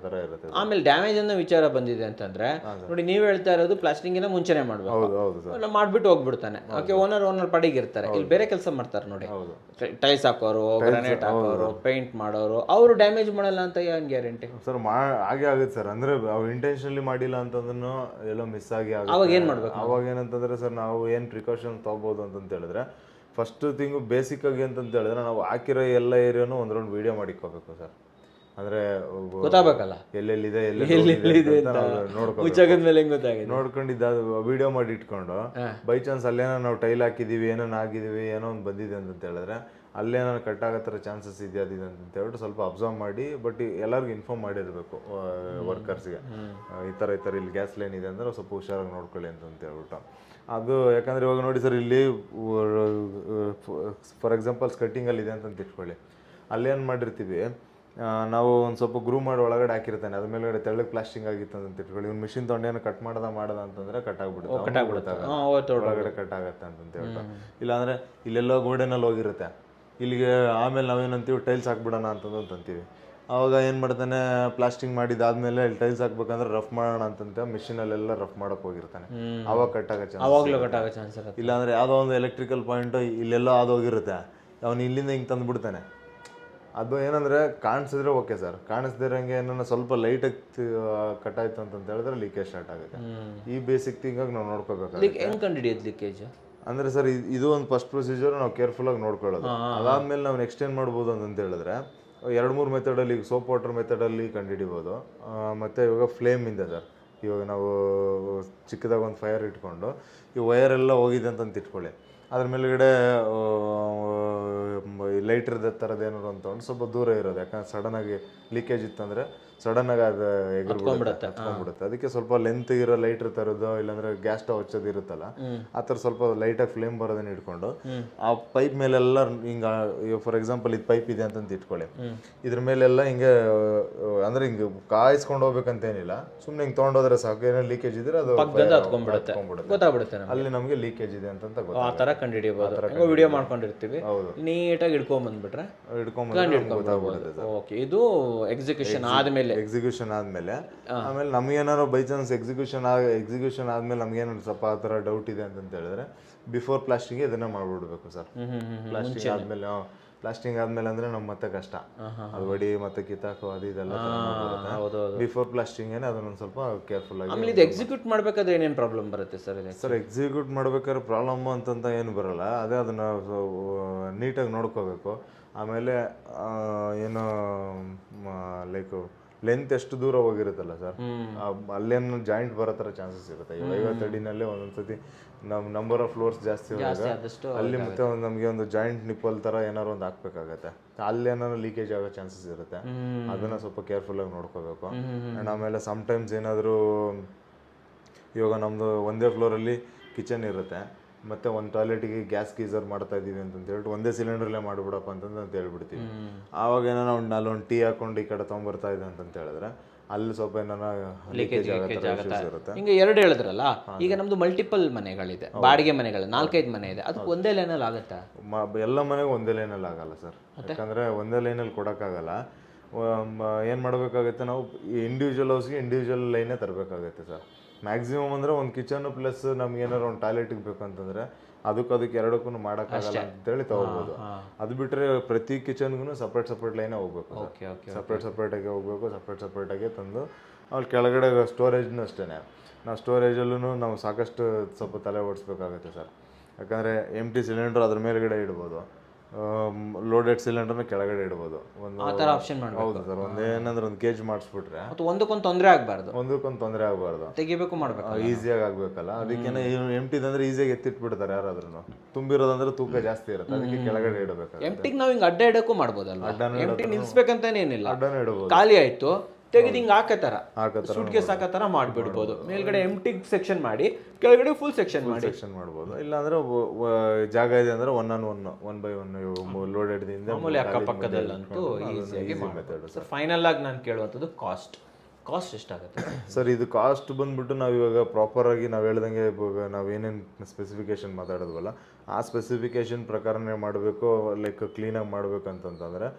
Speaker 1: ಥರ ಇರುತ್ತೆ.
Speaker 2: ಆಮೇಲೆ ಡ್ಯಾಮೇಜ್ ಅನ್ನೋ ವಿಚಾರ ಬಂದಿದೆ ಅಂತಂದ್ರೆ ನೋಡಿ, ನೀವು ಹೇಳ್ತಾ ಇರೋದು ಪ್ಲಾಸ್ಟಿಂಗಿನ ಮುಂಚೆನೆ ಮಾಡ್ಬೇಕು.
Speaker 1: ಹೌದು ಸರ್.
Speaker 2: ಮಾಡ್ಬಿಟ್ಟು ಹೋಗ್ಬಿಡ್ತಾನೆ. ಓಕೆ, ಓನರ್ ಪಡಿಗೆ ಇರ್ತಾರೆ, ಇಲ್ಲಿ ಬೇರೆ ಕೆಲಸ ಮಾಡ್ತಾರೆ ನೋಡಿ. ಟೈಲ್ಸ್ ಹಾಕೋರು, ಗ್ರಾನೈಟ್ ಹಾಕೋರು, ಪೇಂಟ್ ಮಾಡೋರು, ಅವರು ಡ್ಯಾಮೇಜ್ ಮಾಡಲ್ಲ ಅಂತ ಏನ್ ಗ್ಯಾರಂಟಿ
Speaker 1: ಸರ್? ಹಾಗೆ ಆಗುತ್ತೆ ಸರ್. ಅಂದ್ರೆ ಅವ್ರು ಇಂಟೆನ್ಷನಲಿ ಮಾಡಿಲ್ಲ ಅಂತಂದ್ರೂ ಎಲ್ಲೋ ಮಿಸ್ ಆಗಿ
Speaker 2: ಅವಾಗ ಏನ್ ಮಾಡ್ಬೇಕು?
Speaker 1: ಅವಾಗ ಏನಂತಂದ್ರೆ ಸರ್, ನಾವು ಏನ್ ಪ್ರಿಕಾಷನ್ ತಗೋಬಹುದು ಅಂತಂತ ಹೇಳಿದ್ರೆ, ಫಸ್ಟ್ ಥಿಂಗು ಬೇಸಿಕ್ ಆಗಿ ಅಂತಂತ ಹೇಳಿದ್ರೆ ನಾವು ಹಾಕಿರೋ ಎಲ್ಲ ಏರಿಯಾನು ಒಂದ್ ರೌಂಡ್ ವಿಡಿಯೋ ಮಾಡಿಕೋಬೇಕು ಸರ್. ಅಂದ್ರೆ
Speaker 2: ಗೊತ್ತಾಗಬೇಕಲ್ಲ
Speaker 1: ಎಲ್ಲೆಲ್ಲಿದೆ ನೋಡ್ಕೊಂಡಿದ್ದ ವಿಡಿಯೋ ಮಾಡಿ ಇಟ್ಕೊಂಡು, ಬೈ ಚಾನ್ಸ್ ಅಲ್ಲೇನೋ ನಾವು ಟೈಲ್ ಹಾಕಿದೀವಿ, ಏನೋ ಆಗಿದೀವಿ, ಏನೋ ಒಂದು ಬಂದಿದೆ ಅಂತ ಹೇಳಿದ್ರೆ ಅಲ್ಲೇನೋ ಕಟ್ ಆಗೋ ಥರ ಚಾನ್ಸಸ್ ಇದೆಯಾ ಅದಿದೆ ಅಂತ ಹೇಳ್ಬಿಟ್ಟು ಸ್ವಲ್ಪ ಅಬ್ಸರ್ವ್ ಮಾಡಿ, ಬಟ್ ಎಲ್ಲರಿಗೂ ಇನ್ಫಾರ್ಮ್ ಮಾಡಿರಬೇಕು ವರ್ಕರ್ಸ್ಗೆ, ಈ ಥರ ಇಲ್ಲಿ ಗ್ಯಾಸ್ ಲೈನ್ ಇದೆ ಅಂದ್ರೆ ಸ್ವಲ್ಪ ಹುಷಾರಾಗಿ ನೋಡ್ಕೊಳ್ಳಿ ಅಂತ ಹೇಳ್ಬಿಟ್ಟು. ಅದು ಯಾಕಂದರೆ ಇವಾಗ ನೋಡಿ ಸರ್, ಇಲ್ಲಿ ಫಾರ್ ಎಕ್ಸಾಂಪಲ್ ಸ್ಕರ್ಟಿಂಗಲ್ಲಿ ಇದೆ ಅಂತ ಇಟ್ಕೊಳ್ಳಿ, ಅಲ್ಲೇನು ಮಾಡಿರ್ತೀವಿ ನಾವು ಒಂದು ಸ್ವಲ್ಪ ಗ್ರೂ ಮಾಡಿ ಒಳಗಡೆ ಹಾಕಿರ್ತಾನೆ, ಅದ್ರ ಮೇಲ್ಗಡೆ ತೆಳ್ಳಗೆ ಪ್ಲಾಸ್ಟಿಂಗ್ ಆಗಿತ್ತು ಅಂತ ಇಟ್ಕೊಳ್ಳಿ, ಇವ್ನು ಮಿಷಿನ್ ತೊಗೊಂಡೇನು ಕಟ್ ಮಾಡದ ಅಂತಂದ್ರೆ ಕಟ್ ಆಗ್ಬಿಡುತ್ತೆ, ಒಳಗಡೆ ಕಟ್ ಆಗತ್ತೆ ಅಂತ ಹೇಳ್ಬಿಟ್ಟು. ಇಲ್ಲಾಂದ್ರೆ ಇಲ್ಲೆಲ್ಲೋ ಗೋಡೆನಲ್ಲಿ ಹೋಗಿರುತ್ತೆ, ಇಲ್ಲಿಗೆ ಆಮೇಲೆ ನಾವೇನಂತೀವಿ ಟೈಲ್ಸ್ ಹಾಕ್ಬಿಡೋಣ ಅಂತಂತೀವಿ. ಅವಾಗ ಏನು ಮಾಡ್ತಾನೆ, ಪ್ಲಾಸ್ಟಿಂಗ್ ಮಾಡಿದಾದ್ಮೇಲೆ ಇಲ್ಲಿ ಟೈಲ್ಸ್ ಹಾಕ್ಬೇಕಂದ್ರೆ ರಫ್ ಮಾಡೋಣ ಅಂತಂತ ಮಿಷಿನಲ್ಲೆಲ್ಲ ರಫ್ ಮಾಡಕ್ ಹೋಗಿರ್ತಾನೆ, ಅವಾಗ ಕಟ್ ಆಗೋ ಚಾನ್ಸ್. ಇಲ್ಲಾಂದ್ರೆ ಯಾವುದೋ ಒಂದು ಎಲೆಕ್ಟ್ರಿಕಲ್ ಪಾಯಿಂಟ್ ಇಲ್ಲೆಲ್ಲೋ ಹೋಗಿರುತ್ತೆ, ಅವನು ಇಲ್ಲಿಂದ ಹಿಂಗೆ ತಂದುಬಿಡ್ತಾನೆ. ಅದು ಏನಂದ್ರೆ ಕಾಣಿಸಿದ್ರೆ ಓಕೆ ಸರ್, ಕಾಣಿಸ್ದಿರಂಗೆ ಏನನ್ನ ಸ್ವಲ್ಪ ಲೈಟಾಗಿ ಕಟ್ ಆಯ್ತು ಅಂತ ಹೇಳಿದ್ರೆ ಲೀಕೇಜ್ ಸ್ಟಾರ್ಟ್ ಆಗುತ್ತೆ. ಈ ಬೇಸಿಕ್ ಥಿಂಗಾಗಿ ನಾವು ನೋಡ್ಕೋಬೇಕು. ಅಂದ್ರೆ ಸರ್, ಇದು ಒಂದು ಫಸ್ಟ್ ಪ್ರೊಸೀಜರ್ ನಾವು ಕೇರ್ಫುಲ್ ಆಗಿ ನೋಡ್ಕೊಳ್ಳೋದು. ಅದಾದ್ಮೇಲೆ ನಾವು ನೆಕ್ಸ್ಟ್ ಏನ್ ಮಾಡ್ಬೋದು ಅಂತ ಹೇಳಿದ್ರೆ 2-3 ಮೆಥಡಲ್ಲಿ, ಸೋಪ್ ವಾಟರ್ ಮೆಥಡಲ್ಲಿ ಕಂಡುಹಿಡಿಬೋದು. ಮತ್ತೆ ಇವಾಗ ಫ್ಲೇಮ್ ಇಂದ ಸರ್, ಇವಾಗ ನಾವು ಚಿಕ್ಕದಾಗ ಒಂದು ಫೈರ್ ಇಟ್ಕೊಂಡು ಈ ವೈರ್ ಎಲ್ಲ ಹೋಗಿದೆ ಅಂತ ಇಟ್ಕೊಳ್ಳಿ, ಅದ್ರ ಮೇಲ್ಗಡೆ ಲೈಟರ್ ಥರದ್ದು ಏನಾದ್ರು ಅಂತ ಒಂದು ಸ್ವಲ್ಪ ದೂರ ಇರೋದು, ಯಾಕಂದ್ರೆ ಸಡನ್ ಆಗಿ ಲೀಕೇಜ್ ಇತ್ತಂದ್ರೆ ಸಡನ್ ಆಗಿ ಅದು ಹತ್ಕೊಂಡ್ಬಿಡುತ್ತೆ. ಅದಕ್ಕೆ ಸ್ವಲ್ಪ ಲೆಂತ್ ಇರೋ ಲೈಟರ್ ತರೋದು, ಇಲ್ಲಾಂದ್ರೆ ಗ್ಯಾಸ್ ಸ್ಟವ್ ಹಚ್ಚೋದು ಇರುತ್ತಲ್ಲ, ಆ ಥರ ಸ್ವಲ್ಪ ಲೈಟಾಗಿ ಫ್ಲೇಮ್ ಬರೋದನ್ನ ಇಟ್ಕೊಂಡು ಆ ಪೈಪ್ ಮೇಲೆಲ್ಲ ಹಿಂಗ, ಫಾರ್ ಎಕ್ಸಾಂಪಲ್ ಇದು ಪೈಪ್ ಇದೆ ಅಂತ ಇಟ್ಕೊಳ್ಳಿ, ಇದ್ರ ಮೇಲೆಲ್ಲ ಹಿಂಗೆ ಅಂದ್ರೆ ಹಿಂಗೆ ಕಾಯಿಸ್ಕೊಂಡು ಹೋಗ್ಬೇಕಂತೇನಿಲ್ಲ, ಸುಮ್ಮನೆ ಹಿಂಗೆ ತೊಗೊಂಡೋದ್ರೆ ಸಾಕು. ಏನೋ ಲೀಕೇಜ್ ಇದ್ರೆ ಅದು
Speaker 2: ಗೊತ್ತಾಗ್ಬಿಡುತ್ತೆ,
Speaker 1: ಅಲ್ಲಿ ನಮಗೆ ಲೀಕೇಜ್ ಇದೆ ಅಂತ
Speaker 2: ಆ ಥರ ಕಂಡುಹಿಡಿಯಬಹುದು. ವಿಡಿಯೋ ಮಾಡ್ಕೊಂಡಿರ್ತೀವಿ, ನೀಟಾಗಿ ಹಿಡ್ಕೊಂಡ್ಬಂದ್ಬಿಟ್ರೆ ಓಕೆ. ಇದು ಎಕ್ಸಿಕ್ಯೂಷನ್
Speaker 1: ಆದ್ಮೇಲೆ ಆಮೇಲೆ ನಮ್ಗೇನಾದ್ರು ಬೈ ಚಾನ್ಸ್ ಎಕ್ಸಿಕ್ಯೂಷನ್ ಆದ್ಮೇಲೆ ನಮ್ಗೇನಾದ್ರು ಸ್ವಲ್ಪ ಆ ಥರ ಡೌಟ್ ಇದೆ ಅಂತ ಹೇಳಿದ್ರೆ ಬಿಫೋರ್ ಪ್ಲಾಸ್ಟಿಂಗ್ ಇದನ್ನ ಮಾಡ್ಬಿಡ್ಬೇಕು ಸರ್. ಪ್ಲಾಸ್ಟಿಂಗ್ ಆದ್ಮೇಲೆ ಅಂದ್ರೆ ನಮ್ಗೆ ಮತ್ತೆ ಕಷ್ಟ, ಅದು ಹೊಡಿ ಮತ್ತೆ ಕಿತ್ತಾಕು ಅದು ಇದೆಲ್ಲ ಬಿಫೋರ್ ಪ್ಲಾಸ್ಟಿಂಗ್ ಏನೇ ಅದನ್ನೊಂದು ಸ್ವಲ್ಪ ಕೇರ್ಫುಲ್ ಆಗಿ.
Speaker 2: ಆಮೇಲೆ ಇದು ಎಕ್ಸಿಕ್ಯೂಟ್ ಮಾಡ್ಬೇಕಾದ್ರೆ ಏನೇನು ಪ್ರಾಬ್ಲಮ್ ಬರುತ್ತೆ ಸರ್?
Speaker 1: ಸರ್, ಎಕ್ಸಿಕ್ಯೂಟ್ ಮಾಡ್ಬೇಕಾದ್ರೆ ಪ್ರಾಬ್ಲಮ್ ಅಂತಂತ ಏನು ಬರಲ್ಲ, ಅದೇ ಅದನ್ನ ನೀಟಾಗಿ ನೋಡ್ಕೋಬೇಕು. ಆಮೇಲೆ ಏನು ಲೈಕ್ ಲೆಂತ್ ಎಷ್ಟು ದೂರ ಹೋಗಿರುತ್ತಲ್ಲ ಸರ್, ಅಲ್ಲೇನು ಜಾಯಿಂಟ್ ಬರೋ ಥರ ಚಾನ್ಸಸ್ ಇರುತ್ತೆ. 50 ಅಡಿನಲ್ಲೇ ಒಂದೊಂದ್ಸತಿ ನಮ್ಮ ನಂಬರ್ ಆಫ್ ಫ್ಲೋರ್ಸ್ ಜಾಸ್ತಿ ಹೋದಾಗ ಅಲ್ಲಿ ಮತ್ತೆ ನಮಗೆ ಒಂದು ಜಾಯಿಂಟ್ ನಿಪ್ಪಲ್ ಥರ ಏನಾರು ಒಂದು ಹಾಕ್ಬೇಕಾಗತ್ತೆ, ಅಲ್ಲಿ ಏನಾದ್ರು ಲೀಕೇಜ್ ಆಗೋ ಚಾನ್ಸಸ್ ಇರುತ್ತೆ. ಅದನ್ನ ಸ್ವಲ್ಪ ಕೇರ್ಫುಲ್ ಆಗಿ ನೋಡ್ಕೋಬೇಕು. ಆ್ಯಂಡ್ ಆಮೇಲೆ ಸಮ್ಟೈಮ್ಸ್ ಏನಾದರೂ ಇವಾಗ ನಮ್ಮದು ಒಂದೇ ಫ್ಲೋರಲ್ಲಿ ಕಿಚನ್ ಇರುತ್ತೆ, ಮತ್ತೆ ಒಂದು ಟಾಯ್ಲೆಟಿಗೆ ಗ್ಯಾಸ್ ಗೀಸರ್ ಮಾಡ್ತಾ ಇದೀವಿ ಅಂತ ಹೇಳ್ಬಿಟ್ಟು ಒಂದೇ ಸಿಲಿಂಡರ್ಲೇ ಮಾಡಿಬಿಡಪ್ಪ ಅಂತ ಹೇಳ್ಬಿಡ್ತೀವಿ. ಆವಾಗ ಏನೋ ಅಲ್ಲೊಂದು ಟೀ ಹಾಕೊಂಡು ಈ ಕಡೆ ತೊಗೊಂಬರ್ತಾ ಇದೆ ಅಂತ ಹೇಳಿದ್ರೆ ಅಲ್ಲಿ ಸ್ವಲ್ಪ ಏನೋ ಲೀಕೇಜ್ ಇರುತ್ತೆ.
Speaker 2: ಈಗ 2 ಹೇಳಿದ್ರಲ್ಲ, ಈಗ ನಮ್ದು ಮಲ್ಟಿಪಲ್ ಮನೆಗಳಿದೆ, ಬಾಡಿಗೆ ಮನೆಗಳು 4-5 ಮನೆ ಇದೆ, ಅದಕ್ಕೆ ಒಂದೇ ಲೈನಲ್ಲಿ ಆಗುತ್ತಾ?
Speaker 1: ಎಲ್ಲ ಮನೆಗೂ ಒಂದೇ ಲೈನಲ್ಲಿ ಆಗಲ್ಲ ಸರ್, ಯಾಕಂದ್ರೆ ಒಂದೇ ಲೈನಲ್ಲಿ ಕೊಡೋಕ್ಕಾಗಲ್ಲ. ಏನು ಮಾಡಬೇಕಾಗುತ್ತೆ, ನಾವು ಇಂಡಿವಿಜುವಲ್ ಹೌಸ್ಗೆ ಇಂಡಿವಿಜುವಲ್ ಲೈನೇ ತರಬೇಕಾಗುತ್ತೆ ಸರ್. ಮ್ಯಾಕ್ಸಿಮಮ್ ಅಂದರೆ ಒಂದು ಕಿಚನ್ ಪ್ಲಸ್ ನಮ್ಗೆ ಏನಾರು ಒಂದು ಟಾಯ್ಲೆಟಿಗೆ ಬೇಕು ಅಂತಂದರೆ ಅದಕ್ಕೆ ಎರಡಕ್ಕೂ ಮಾಡೋಕ್ಕಾಗಲ್ಲ ಅಂತೇಳಿ ತಗೋಬೋದು. ಅದು ಬಿಟ್ಟರೆ ಪ್ರತಿ ಕಿಚನ್ಗೂ ಸಪ್ರೇಟ್ ಲೈನೇ ಹೋಗ್ಬೇಕು, ಸಪ್ರೇಟಾಗಿ ಹೋಗ್ಬೇಕು, ಸಪ್ರೇಟಾಗಿ ತಂದು ಅಲ್ಲಿ ಕೆಳಗಡೆ ಸ್ಟೋರೇಜ್ನೂ ಅಷ್ಟೇ. ನಾವು ಸ್ಟೋರೇಜಲ್ಲೂ ನಾವು ಸಾಕಷ್ಟು ಸ್ವಲ್ಪ ತಲೆ ಓಡಿಸ್ಬೇಕಾಗುತ್ತೆ ಸರ್, ಯಾಕಂದರೆ ಎಂಟಿ ಸಿಲಿಂಡರ್ ಅದ್ರ ಮೇಲ್ಗಡೆ ಇಡ್ಬೋದು, ಲೋಡೆಡ್ ಸಿಲಿಂಡರ್ನ ಕೆಳಗಡೆ ಇಡ್ಬೋದು. ಹೌದು ಸರ್, ಒಂದೇನಂದ್ರೆ ಒಂದು ಕೇಜ್ ಮಾಡಿಸ್ಬಿಟ್ರೆ
Speaker 2: ಒಂದಕ್ಕೊಂದು
Speaker 1: ತೊಂದರೆ ಆಗಬಾರ್ದು,
Speaker 2: ತೆಗಿಬೇಕು ಮಾಡಬೇಕು,
Speaker 1: ಈಸಿಯಾಗಿ ಆಗ್ಬೇಕಲ್ಲ. ಅದಕ್ಕೇನೆ ಎಂಟಿದಂದ್ರೆ ಈಸಿಯಾಗಿ ಎತ್ತಿಟ್ಬಿಡ್ತಾರೆ ಯಾರಾದ್ರೂ, ತುಂಬಿರೋದಂದ್ರೆ ತೂಕ ಜಾಸ್ತಿ ಇರುತ್ತೆ, ಅದಕ್ಕೆ ಕೆಳಗಡೆ ಇಡಬೇಕು.
Speaker 2: ಎಂಟಿಗೆ ನಾವು ಹಿಂಗೆ ಅಡ್ಡ ಇಡಕ್ಕೂ ಮಾಡ್ಬೋದಲ್ಲ, ಎಂಟಿ ನಿಲ್ಸ್ಬೇಕಂತಾನೆ ಏನಿಲ್ಲ,
Speaker 1: ಅಡ್ಡನೇ ಇಡಬಹುದು,
Speaker 2: ಖಾಲಿ ಆಯ್ತು ತೆಗೆದು ಹಿಂಗೆ ಹಾಕತ್ತಾರ ಸುಟ್ಕೇಸ್ ಹಾಕತ್ತಾರ ಮಾಡಿಬಿಡ್ಬೋದು. ಮೇಲ್ಗಡೆ ಎಂಟಿ ಸೆಕ್ಷನ್ ಮಾಡಿ ಕೆಳಗಡೆ ಫುಲ್ ಸೆಕ್ಷನ್
Speaker 1: ಮಾಡ್ಬೋದು. ಇಲ್ಲಾಂದ್ರೆ ಜಾಗ ಇದೆ ಅಂದ್ರೆ 1 ಲೋಡೆಡ್
Speaker 2: ಮಾಮೂಲಿ ಅಕ್ಕಪಕ್ಕದಲ್ಲಂತೂ ಈಸಿಯಾಗಿ ಮಾಡ್ಬೋದು. ಸರ್, ಫೈನಲ್ ಆಗಿ ನಾನು ಕೇಳುವಂಥದ್ದು ಕಾಸ್ಟ್. ಕಾಸ್ಟ್ ಎಷ್ಟಾಗುತ್ತೆ?
Speaker 1: ಸರ್ ಇದು ಕಾಸ್ಟ್ ಬಂದ್ಬಿಟ್ಟು ನಾವು ಇವಾಗ ಪ್ರಾಪರಾಗಿ ನಾವು ಹೇಳ್ದಂಗೆ ಇವಾಗ ನಾವು ಏನೇನು ಸ್ಪೆಸಿಫಿಕೇಶನ್ ಮಾತಾಡಿದ್ವಲ್ಲ ಆ ಸ್ಪೆಸಿಫಿಕೇಶನ್ ಪ್ರಕಾರನೇ ಮಾಡಬೇಕು, ಲೈಕ್ ಕ್ಲೀನಾಗಿ ಮಾಡಬೇಕು ಅಂತಂತಂದರೆ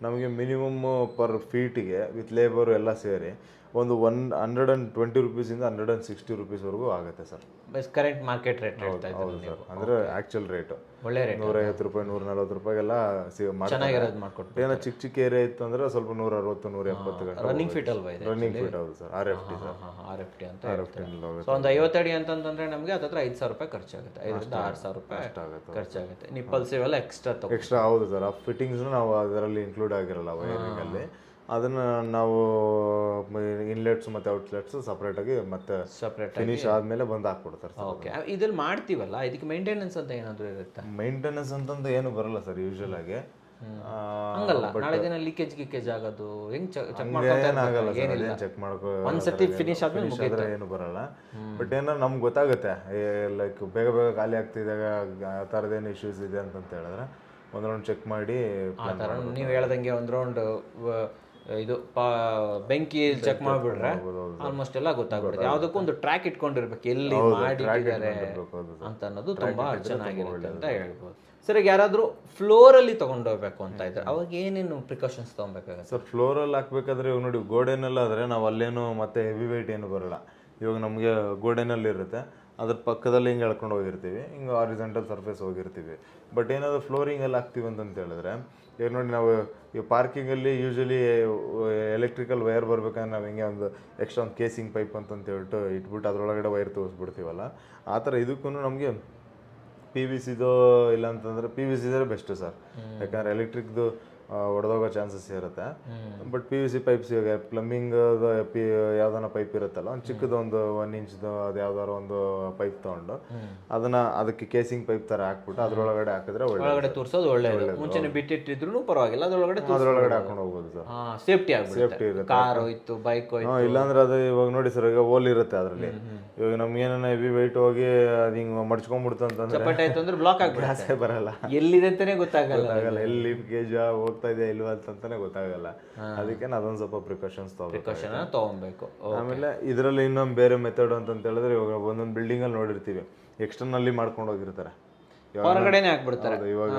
Speaker 1: ನಮಗೆ ಮಿನಿಮಮ್ ಪರ್ ಫೀಟಿಗೆ ವಿತ್ ಲೇಬರು ಎಲ್ಲ ಸೇರಿ ಒಂದು 120 ರುಪೀಸಿಂದ 160 ರುಪೀಸ್ವರೆಗೂ ಆಗುತ್ತೆ ಸರ್.
Speaker 2: ಕರೆಂಟ್ ಮಾರ್ಕೆಟ್ ರೇಟ್ ಹೇಳ್ತಾ
Speaker 1: ಹೌದು ಸರ್, ಅಂದರೆ ಆ್ಯಕ್ಚುಲ್ ರೇಟು
Speaker 2: ಒಳ್ಳೆ ರೇಟ್,
Speaker 1: 150 ರೂಪಾಯಿ 140 ರೂಪಾಯಿಗೆಲ್ಲ
Speaker 2: ಚೆನ್ನಾಗಿರೋದು ಮಾಡ್ಕೊಟ್ಟು.
Speaker 1: ಏನೋ ಚಿಕ್ಕ ಚಿಕ್ಕ ಏರಿಯಾ ಇತ್ತು ಅಂದರೆ ಸ್ವಲ್ಪ 160 170 ಗಂಟೆ
Speaker 2: ರನ್ನಿಂಗ್ ಫೀಟ್ ಅಲ್ವಾ ಇದು?
Speaker 1: ರನ್ನಿಂಗ್ ಫೀಟ್ ಹೌದು ಸರ್, RFT ಸರ್.
Speaker 2: RFT ಅಂತ
Speaker 1: RFT
Speaker 2: ಸೊ ಒಂದು 50 ಅಡಿ ಅಂತಂದ್ರೆ ನಮಗೆ ಹತ್ತತ್ರ 5,000 ರೂಪಾಯಿ ಖರ್ಚಾಗುತ್ತೆ, 5,000 to 6,000 ರೂಪಾಯಿ ಖರ್ಚಾಗುತ್ತೆ. ನಿಪ್ಪಲ್ಸ್ ಇವೆಲ್ಲ ಎಕ್ಸ್ಟ್ರಾ
Speaker 1: ಹೌದು ಸರ್. ಆ ಫಿಟ್ಟಿಂಗ್ಸ್ನು ನಾವು ಅದರಲ್ಲಿ ಇನ್ಕ್ಲೂಡ್ ಆಗಿರಲ್ಲ ವೈರಿಂಗಲ್ಲಿ, ಅದನ್ನು ನಾವು ಇನ್ಲೆಟ್ಸ್ ಮತ್ತು ಔಟ್ಲೆಟ್ಸ್ ಸಪ್ರೇಟಾಗಿ ಮತ್ತೆ ಫಿನಿಶ್ ಆದಮೇಲೆ ಬಂದು ಹಾಕ್ಬಿಡ್ತಾರೆ ಸರ್.
Speaker 2: ಓಕೆ, ಇದ್ರಲ್ಲಿ ಮಾಡ್ತೀವಲ್ಲ ಇದಕ್ಕೆ ಮೇಂಟೆನೆನ್ಸ್ ಅಂತ ಏನಾದರೂ ಇರುತ್ತೆ?
Speaker 1: ಮೇಂಟೆನೆನ್ಸ್ ಅಂತಂದು ಏನು ಬರಲ್ಲ ಸರ್ ಯೂಶುವಲ್ ಆಗಿ.
Speaker 2: ಹಂಗಲ್ಲ, ನಾಳೆ ದಿನ ಲೀಕೇಜ್ ಆಗೋದು ಹೆಂಗ್ ಚೆಕ್
Speaker 1: ಏನಾಗಲ್ಲ ಸರ್, ಅದೇನು ಚೆಕ್ ಮಾಡ್ಕೊ
Speaker 2: ಒಂದ್ಸತಿ ಫಿನಿಶ್ ಆದ್ರೆ
Speaker 1: ಏನು ಬರಲ್ಲ. ಬಟ್ ಏನೋ ನಮ್ಗೆ ಗೊತ್ತಾಗುತ್ತೆ, ಲೈಕ್ ಬೇಗ ಬೇಗ ಖಾಲಿ ಆಗ್ತಿದ್ದಾಗ ಆ ಥರದ್ದೇನು ಇಶ್ಯೂಸ್ ಇದೆ ಅಂತಂತ ಹೇಳಿದ್ರೆ ಒಂದು ರೌಂಡ್ ಚೆಕ್ ಮಾಡಿ
Speaker 2: ಆ ಥರ ನೀವು ಹೇಳ್ದಂಗೆ ಒಂದು ರೌಂಡ್ ಇದು ಬೆಂಕಿ ಚೆಕ್ ಮಾಡಿಬಿಟ್ರೆ ಆಲ್ಮೋಸ್ಟ್ ಎಲ್ಲ ಗೊತ್ತಾಗ್ಬಿಡುತ್ತೆ. ಯಾವುದಕ್ಕೂ ಒಂದು ಟ್ರ್ಯಾಕ್ ಇಟ್ಕೊಂಡಿರ್ಬೇಕು, ಎಲ್ಲಿ ಮಾಡಿದ್ದಾರೆ ಅಂತ ಅನ್ನೋದು ತುಂಬಾ ಚೆನ್ನಾಗಿರುತ್ತೆ ಅಂತ ಹೇಳ್ಬೋದು. ಸರ್, ಈಗ ಯಾರಾದರೂ ಫ್ಲೋರಲ್ಲಿ ತೊಗೊಂಡೋಗ್ಬೇಕು ಅಂತ ಇದ್ರೆ ಅವಾಗ ಏನೇನು ಪ್ರಿಕಾಷನ್ಸ್ ತೊಗೊಬೇಕಾಗುತ್ತೆ
Speaker 1: ಸರ್? ಫ್ಲೋರಲ್ಲಿ ಹಾಕ್ಬೇಕಾದ್ರೆ ಇವಾಗ ನೋಡಿ ಗೋಡೆನೆಲ್ಲ ಆದರೆ ನಾವು ಅಲ್ಲೇನು ಮತ್ತೆ ಹೆವಿ ವೆಯ್ಟ್ ಏನು ಬರಲ್ಲ. ಇವಾಗ ನಮಗೆ ಗೋಡೆನಲ್ಲಿ ಇರುತ್ತೆ, ಅದ್ರ ಪಕ್ಕದಲ್ಲಿ ಹಿಂಗೆ ಎಳ್ಕೊಂಡು ಹೋಗಿರ್ತೀವಿ, ಹಿಂಗೆ ಹಾರಿಜಾಂಟಲ್ ಸರ್ಫೇಸ್ ಹೋಗಿರ್ತೀವಿ. ಬಟ್ ಏನಾದರೂ ಫ್ಲೋರಿಂಗಲ್ಲಿ ಹಾಕ್ತೀವಿ ಅಂತಂತ ಹೇಳಿದ್ರೆ ಈಗ ನೋಡಿ ನಾವು ಈ ಪಾರ್ಕಿಂಗಲ್ಲಿ ಯೂಶಲಿ ಎಲೆಕ್ಟ್ರಿಕಲ್ ವೈರ್ ಬರ್ಬೇಕಂದ್ರೆ ನಾವು ಹಿಂಗೆ ಒಂದು ಎಕ್ಸ್ಟ್ರಾ ಒಂದು ಕೇಸಿಂಗ್ ಪೈಪ್ ಅಂತಂತ ಹೇಳ್ಬಿಟ್ಟು ಇಟ್ಬಿಟ್ಟು ಅದರೊಳಗಡೆ ವೈರ್ ತೋರಿಸ್ಬಿಡ್ತೀವಲ್ಲ, ಆ ಥರ ಇದಕ್ಕೂ ನಮಗೆ PVCದು ಇಲ್ಲ ಅಂತಂದರೆ PVC ಇದ್ರೆ ಬೆಸ್ಟು ಸರ್. ಯಾಕಂದರೆ ಎಲೆಕ್ಟ್ರಿಕ್ದು ಹೊಡೆದೋಗೋ ಚಾನ್ಸಸ್ ಇರುತ್ತೆ. ಬಟ್ PVC ಪೈಪ್ಸ್ ಇವಾಗ ಪ್ಲಂಬಿಂಗ್ ಯಾವ್ದಾನ ಪೈಪ್ ಇರುತ್ತಲ್ಲ, ಒಂದು ಚಿಕ್ಕದು ಒಂದು 1 ಇಂಚ್ದು ಅದು ಯಾವ್ದಾರು ಒಂದು ಪೈಪ್ ತೊಗೊಂಡು ಅದಕ್ಕೆ ಕೇಸಿಂಗ್ ಪೈಪ್ ಥರ ಹಾಕ್ಬಿಟ್ಟು ಅದ್ರೊಳಗಡೆ ಹಾಕಿದ್ರೆ
Speaker 2: ಒಳಗಡೆ ತೋರಿಸೋದು ಒಳ್ಳೆಯದು. ಮುಂಚೆನೆ ಬಿಟ್ಟಿಟ್ಟಿದ್ರು ಪರವಾಗಿಲ್ಲ, ಅದ್ರೊಳಗಡೆ
Speaker 1: ಹಾಕೊಂಡು ಹೋಗ್ಬೋದು ಸರ್.
Speaker 2: ಸೇಫ್ಟಿ
Speaker 1: ಇರುತ್ತೆ.
Speaker 2: ಕಾರ್ ಹೋಯ್ತು, ಬೈಕ್ ಹೋಯ್ತು.
Speaker 1: ಇಲ್ಲಾಂದ್ರೆ ಅದು ಇವಾಗ ನೋಡಿ ಸರ್, ಈಗ ಹೋಲ್ ಇರುತ್ತೆ ಅದರಲ್ಲಿ. ಇವಾಗ ನಮ್ಗೆ ಏನಾನ ಹೆವಿ ವೆಯ್ಟ್ ಹೋಗಿ ಅದು ಹಿಂಗೆ ಮಡ್ಚ್ಕೊಂಡ್ಬಿಡ್ತು ಅಂತಂದ್ರೆ
Speaker 2: ಬ್ಲಾಕ್ ಆಗ್ಬಿಡುತ್ತೆ,
Speaker 1: ಬರಲ್ಲ,
Speaker 2: ಎಲ್ಲಿದೆ ಅಂತಾನೆ ಗೊತ್ತಾಗಲ್ಲ,
Speaker 1: ಎಲ್ಲಿ ಗೇಜ್ ಹೋಗ್ತಾ ಇದೆ ಇಲ್ವಾ ಅಂತಾನೆ ಗೊತ್ತಾಗಲ್ಲ. ಅದಕ್ಕೆ ಅದೊಂದು ಸ್ವಲ್ಪ ಪ್ರಿಕಾಷನ್ಸ್
Speaker 2: ತಗೊಬೇಕು.
Speaker 1: ಆಮೇಲೆ ಇದರಲ್ಲಿ ಇನ್ನೊಂದು ಬೇರೆ ಮೆಥಡ್ ಅಂತಂತ ಹೇಳಿದ್ರೆ, ಇವಾಗ ಒಂದೊಂದು ಬಿಲ್ಡಿಂಗ್ ಅಲ್ಲಿ ನೋಡಿರ್ತೀವಿ ಎಕ್ಸ್ಟರ್ನಲ್ಲಿ ಮಾಡ್ಕೊಂಡು ಹೋಗಿರ್ತಾರೆ,
Speaker 2: ಹೊರಗಡೆನೆ ಹಾಕ್ಬಿಡ್ತಾರೆ.
Speaker 1: ಇವಾಗ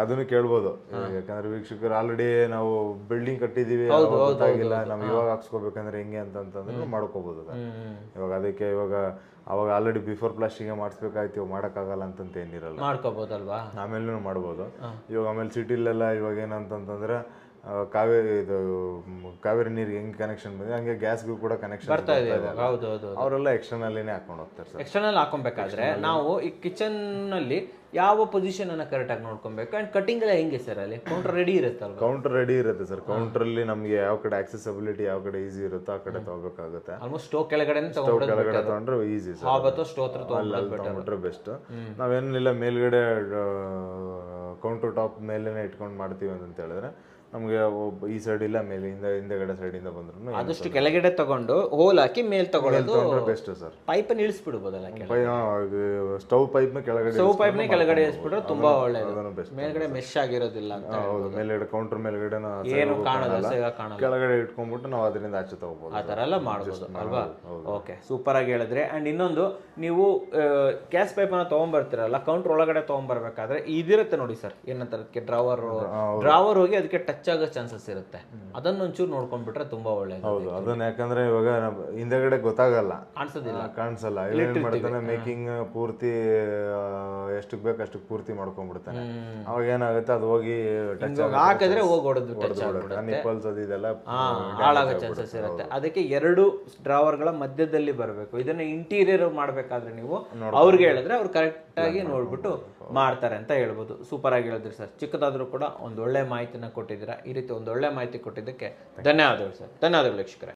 Speaker 1: ಅದನ್ನು ಕೇಳ್ಬೋದು, ಯಾಕಂದ್ರೆ ವೀಕ್ಷಕರು ಆಲ್ರೆಡಿ ನಾವು ಬಿಲ್ಡಿಂಗ್ ಕಟ್ಟಿದೀವಿ, ಗೊತ್ತಾಗಿಲ್ಲ ನಾವು ಇವಾಗ ಹಾಕ್ಸ್ಕೋಬೇಕಂದ್ರೆ ಹೆಂಗೆ ಅಂತಂದ್ರೆ ಮಾಡ್ಕೋಬಹುದು. ಇವಾಗ ಅದಕ್ಕೆ ಅವಾಗ ಆಲ್ರೆಡಿ ಬಿಫೋರ್ ಪ್ಲಾಸ್ಟಿಂಗ್ ಮಾಡಿಸ್ಬೇಕಾಯ್ತು, ಇವಾಗ ಮಾಡೋಕ್ಕಾಗಲ್ಲ ಅಂತಂತ ಏನಿರಲ್ಲ,
Speaker 2: ಮಾಡ್ಕೋಬೋದಲ್ವಾ,
Speaker 1: ಆಮೇಲೆ ಮಾಡ್ಬೋದು. ಇವಾಗ ಆಮೇಲೆ ಸಿಟಿಲೆಲ್ಲ ಇವಾಗ ಏನಂತಂದ್ರೆ ಕಾವೇರಿ ನೀರಿಗೆ ಹೆಂಗೆ ಕನೆಕ್ಷನ್ ಬಂದಿದೆ ಹಂಗೆ ಗ್ಯಾಸ್ಗೂ ಕೂಡ ಕನೆಕ್ಷನ್ ಬರ್ತಾ ಇದೆ. ಅವರೆಲ್ಲ ಎಕ್ಸ್ಟರ್ನಲ್ಲಿನೇ ಹಾಕೊಂಡು ಹೋಗ್ತಾರೆ ಸರ್.
Speaker 2: ಎಕ್ಸ್ಟರ್ನಲ್ ಹಾಕೊಬೇಕಾದ್ರೆ ನಾವು ಈ ಕಿಚನ್ ನಲ್ಲಿ ಯಾವ ಪೊಸಿಷನ್ ಅನ್ನ ಕರೆಕ್ಟ್ ಆಗಿ ನೋಡ್ಕೊಬೇಕು. ಅಂಡ್ ಕಟಿಂಗ್ ಎಲ್ಲ ಹೆಂಗೆ ಸರ್? ಅಲ್ಲಿ ಕೌಂಟರ್ ರೆಡಿ ಇರುತ್ತಲ್ವಾ?
Speaker 1: ಕೌಂಟರ್ ರೆಡಿ ಇರುತ್ತೆ ಸರ್. ಕೌಂಟರ್ ಅಲ್ಲಿ ನಮಗೆ ಯಾವ ಕಡೆ ಆಕ್ಸೆಸಿಬಿಲಿಟಿ ಯಾವ ಕಡೆ ಈಸಿ ಇರುತ್ತೋ ಆ ಕಡೆ ತಗೋಬೇಕಾಗುತ್ತೆ.
Speaker 2: ಆಲ್ಮೋಸ್ಟ್ ಸ್ಟೋವ್ ಕೆಳಗಡೆ
Speaker 1: ತಗೊಂಡ್ರೆ ಈಸಿ ಸರ್, ತಗೊಂಡ್ರೆ ಬೆಸ್ಟ್. ನಾವೇನಿಲ್ಲ ಮೇಲ್ಗಡೆ ಕೌಂಟರ್ ಟಾಪ್ ಮೇಲೇನೆ ಇಟ್ಕೊಂಡು ಮಾಡ್ತೀವಿ ಅಂತ ಹೇಳಿದ್ರೆ ನಮಗೆ ಈ ಸೈಡ್ ಇಲ್ಲ ಮೇಲೆ ಹಿಂದೆಗಡೆ ಸೈಡಿಂದ ಬಂದ್ರು
Speaker 2: ಆದಷ್ಟು ಕೆಳಗಡೆ ತಗೊಂಡು ಹೋಲ್ ಹಾಕಿ ಮೇಲ್ ತಗೊಳ್ಳೋದು
Speaker 1: ಬೆಸ್ಟ್ ಸರ್.
Speaker 2: ಪೈಪ್ ಅನ್ನು ಇಳಿಸ್ಬಿಡ್ಬೋದಲ್ಲ,
Speaker 1: ಸ್ಟವ್ ಪೈಪ್
Speaker 2: ಕೆಳಗಡೆ ಇಳಿಸ್ಬಿಟ್ರೆ ತುಂಬಾ ಒಳ್ಳೆಯದು. ಮೇಲ್ಗಡೆ ಮೆಶ್ ಆಗಿರೋದಿಲ್ಲ ಅಂತ.
Speaker 1: ಹೌದು, ಮೇಲ್ಗಡೆ ಕೌಂಟರ್ ಮೇಲ್ಗಡೆ
Speaker 2: ಏನು ಕಾಣೋದಿಲ್ಲ,
Speaker 1: ಕೆಳಗಡೆ ಇಟ್ಕೊಂಡ್ಬಿಟ್ಟು ನಾವು ಅದರಿಂದ ಆಚೆ ತಗೋಬಹುದು,
Speaker 2: ಆ ತರ ಎಲ್ಲ ಮಾಡ್ಬೋದು ಅಲ್ವಾ? ಓಕೆ, ಸೂಪರ್ ಆಗಿ ಹೇಳಿದ್ರೆ. ಅಂಡ್ ಇನ್ನೊಂದು, ನೀವು ಗ್ಯಾಸ್ ಪೈಪ್ ಅನ್ನ ತಗೊಂಡ್ಬರ್ತೀರಲ್ಲ, ಕೌಂಟರ್ ಒಳಗಡೆ ತಗೊಂಡ್ಬರ್ಬೇಕಾದ್ರೆ ಇದಿರುತ್ತೆ ನೋಡಿ ಸರ್, ಏನಂತಾರೆ ಡ್ರಾವರ್ ಹೋಗಿ ಅದಕ್ಕೆ ಟಚ್ ಆಗೋ ಚಾನ್ಸಸ್ ಇರುತ್ತೆ. ಅದನ್ನ ಒಂಚೂರು ನೋಡ್ಕೊಂಡ್ಬಿಟ್ರೆ ತುಂಬಾ ಒಳ್ಳೇದು.
Speaker 1: ಹೌದು, ಅದನ್ನ ಯಾಕಂದ್ರೆ ಇವಾಗ ಹಿಂದೆಗಡೆ ಗೊತ್ತಾಗಲ್ಲ,
Speaker 2: ಕಾಣಿಸಲ್ಲ.
Speaker 1: ಏನ್ ಮಾಡ್ತಾನೆ ಮೇಕಿಂಗ್ ಪೂರ್ತಿ ಎಷ್ಟಕ್ ಬೇಕು ಅಷ್ಟಕ್ಕೆ ಪೂರ್ತಿ ಮಾಡ್ಕೊಂಡ್ಬಿಡ್ತಾನೆ. ಅವಾಗ ಏನಾಗುತ್ತೆ, ಅದು ಹೋಗಿ ಟಚ್
Speaker 2: ಹಾಕಿದ್ರೆ ಹೋಗಿ ಹೊಡೆದು ಟಚ್
Speaker 1: ನಿಪ್ಪಲ್ಸ್ ಅದು ಇದೆಲ್ಲ
Speaker 2: ಹಾಳಾಗೋ ಚಾನ್ಸಸ್ ಇರುತ್ತೆ. ಅದಕ್ಕೆ 2 ಡ್ರಾವರ್ಗಳ ಮಧ್ಯದಲ್ಲಿ ಬರಬೇಕು. ಇದನ್ನ ಇಂಟೀರಿಯರ್ ಮಾಡ್ಬೇಕಾದ್ರೆ ನೀವು ಅವ್ರಿಗೆ ಹೇಳಿದ್ರೆ ಅವ್ರು ಕರೆಕ್ಟ್ ಆಗಿ ನೋಡ್ಬಿಟ್ಟು ಮಾಡ್ತಾರೆ ಅಂತ ಹೇಳ್ಬೋದು. ಸೂಪರ್ ಆಗಿ ಹೇಳಿದ್ರಿ ಸರ್. ಚಿಕ್ಕದಾದ್ರೂ ಕೂಡ ಒಂದು ಒಳ್ಳೆ ಮಾಹಿತಿನ ಕೊಟ್ಟಿದ್ದೀರಾ. ಈ ರೀತಿ ಒಂದು ಒಳ್ಳೆ ಮಾಹಿತಿ ಕೊಟ್ಟಿದ್ದಕ್ಕೆ ಧನ್ಯವಾದಗಳು ಸರ್. ಧನ್ಯವಾದಗಳು ವೀಕ್ಷಕರೇ.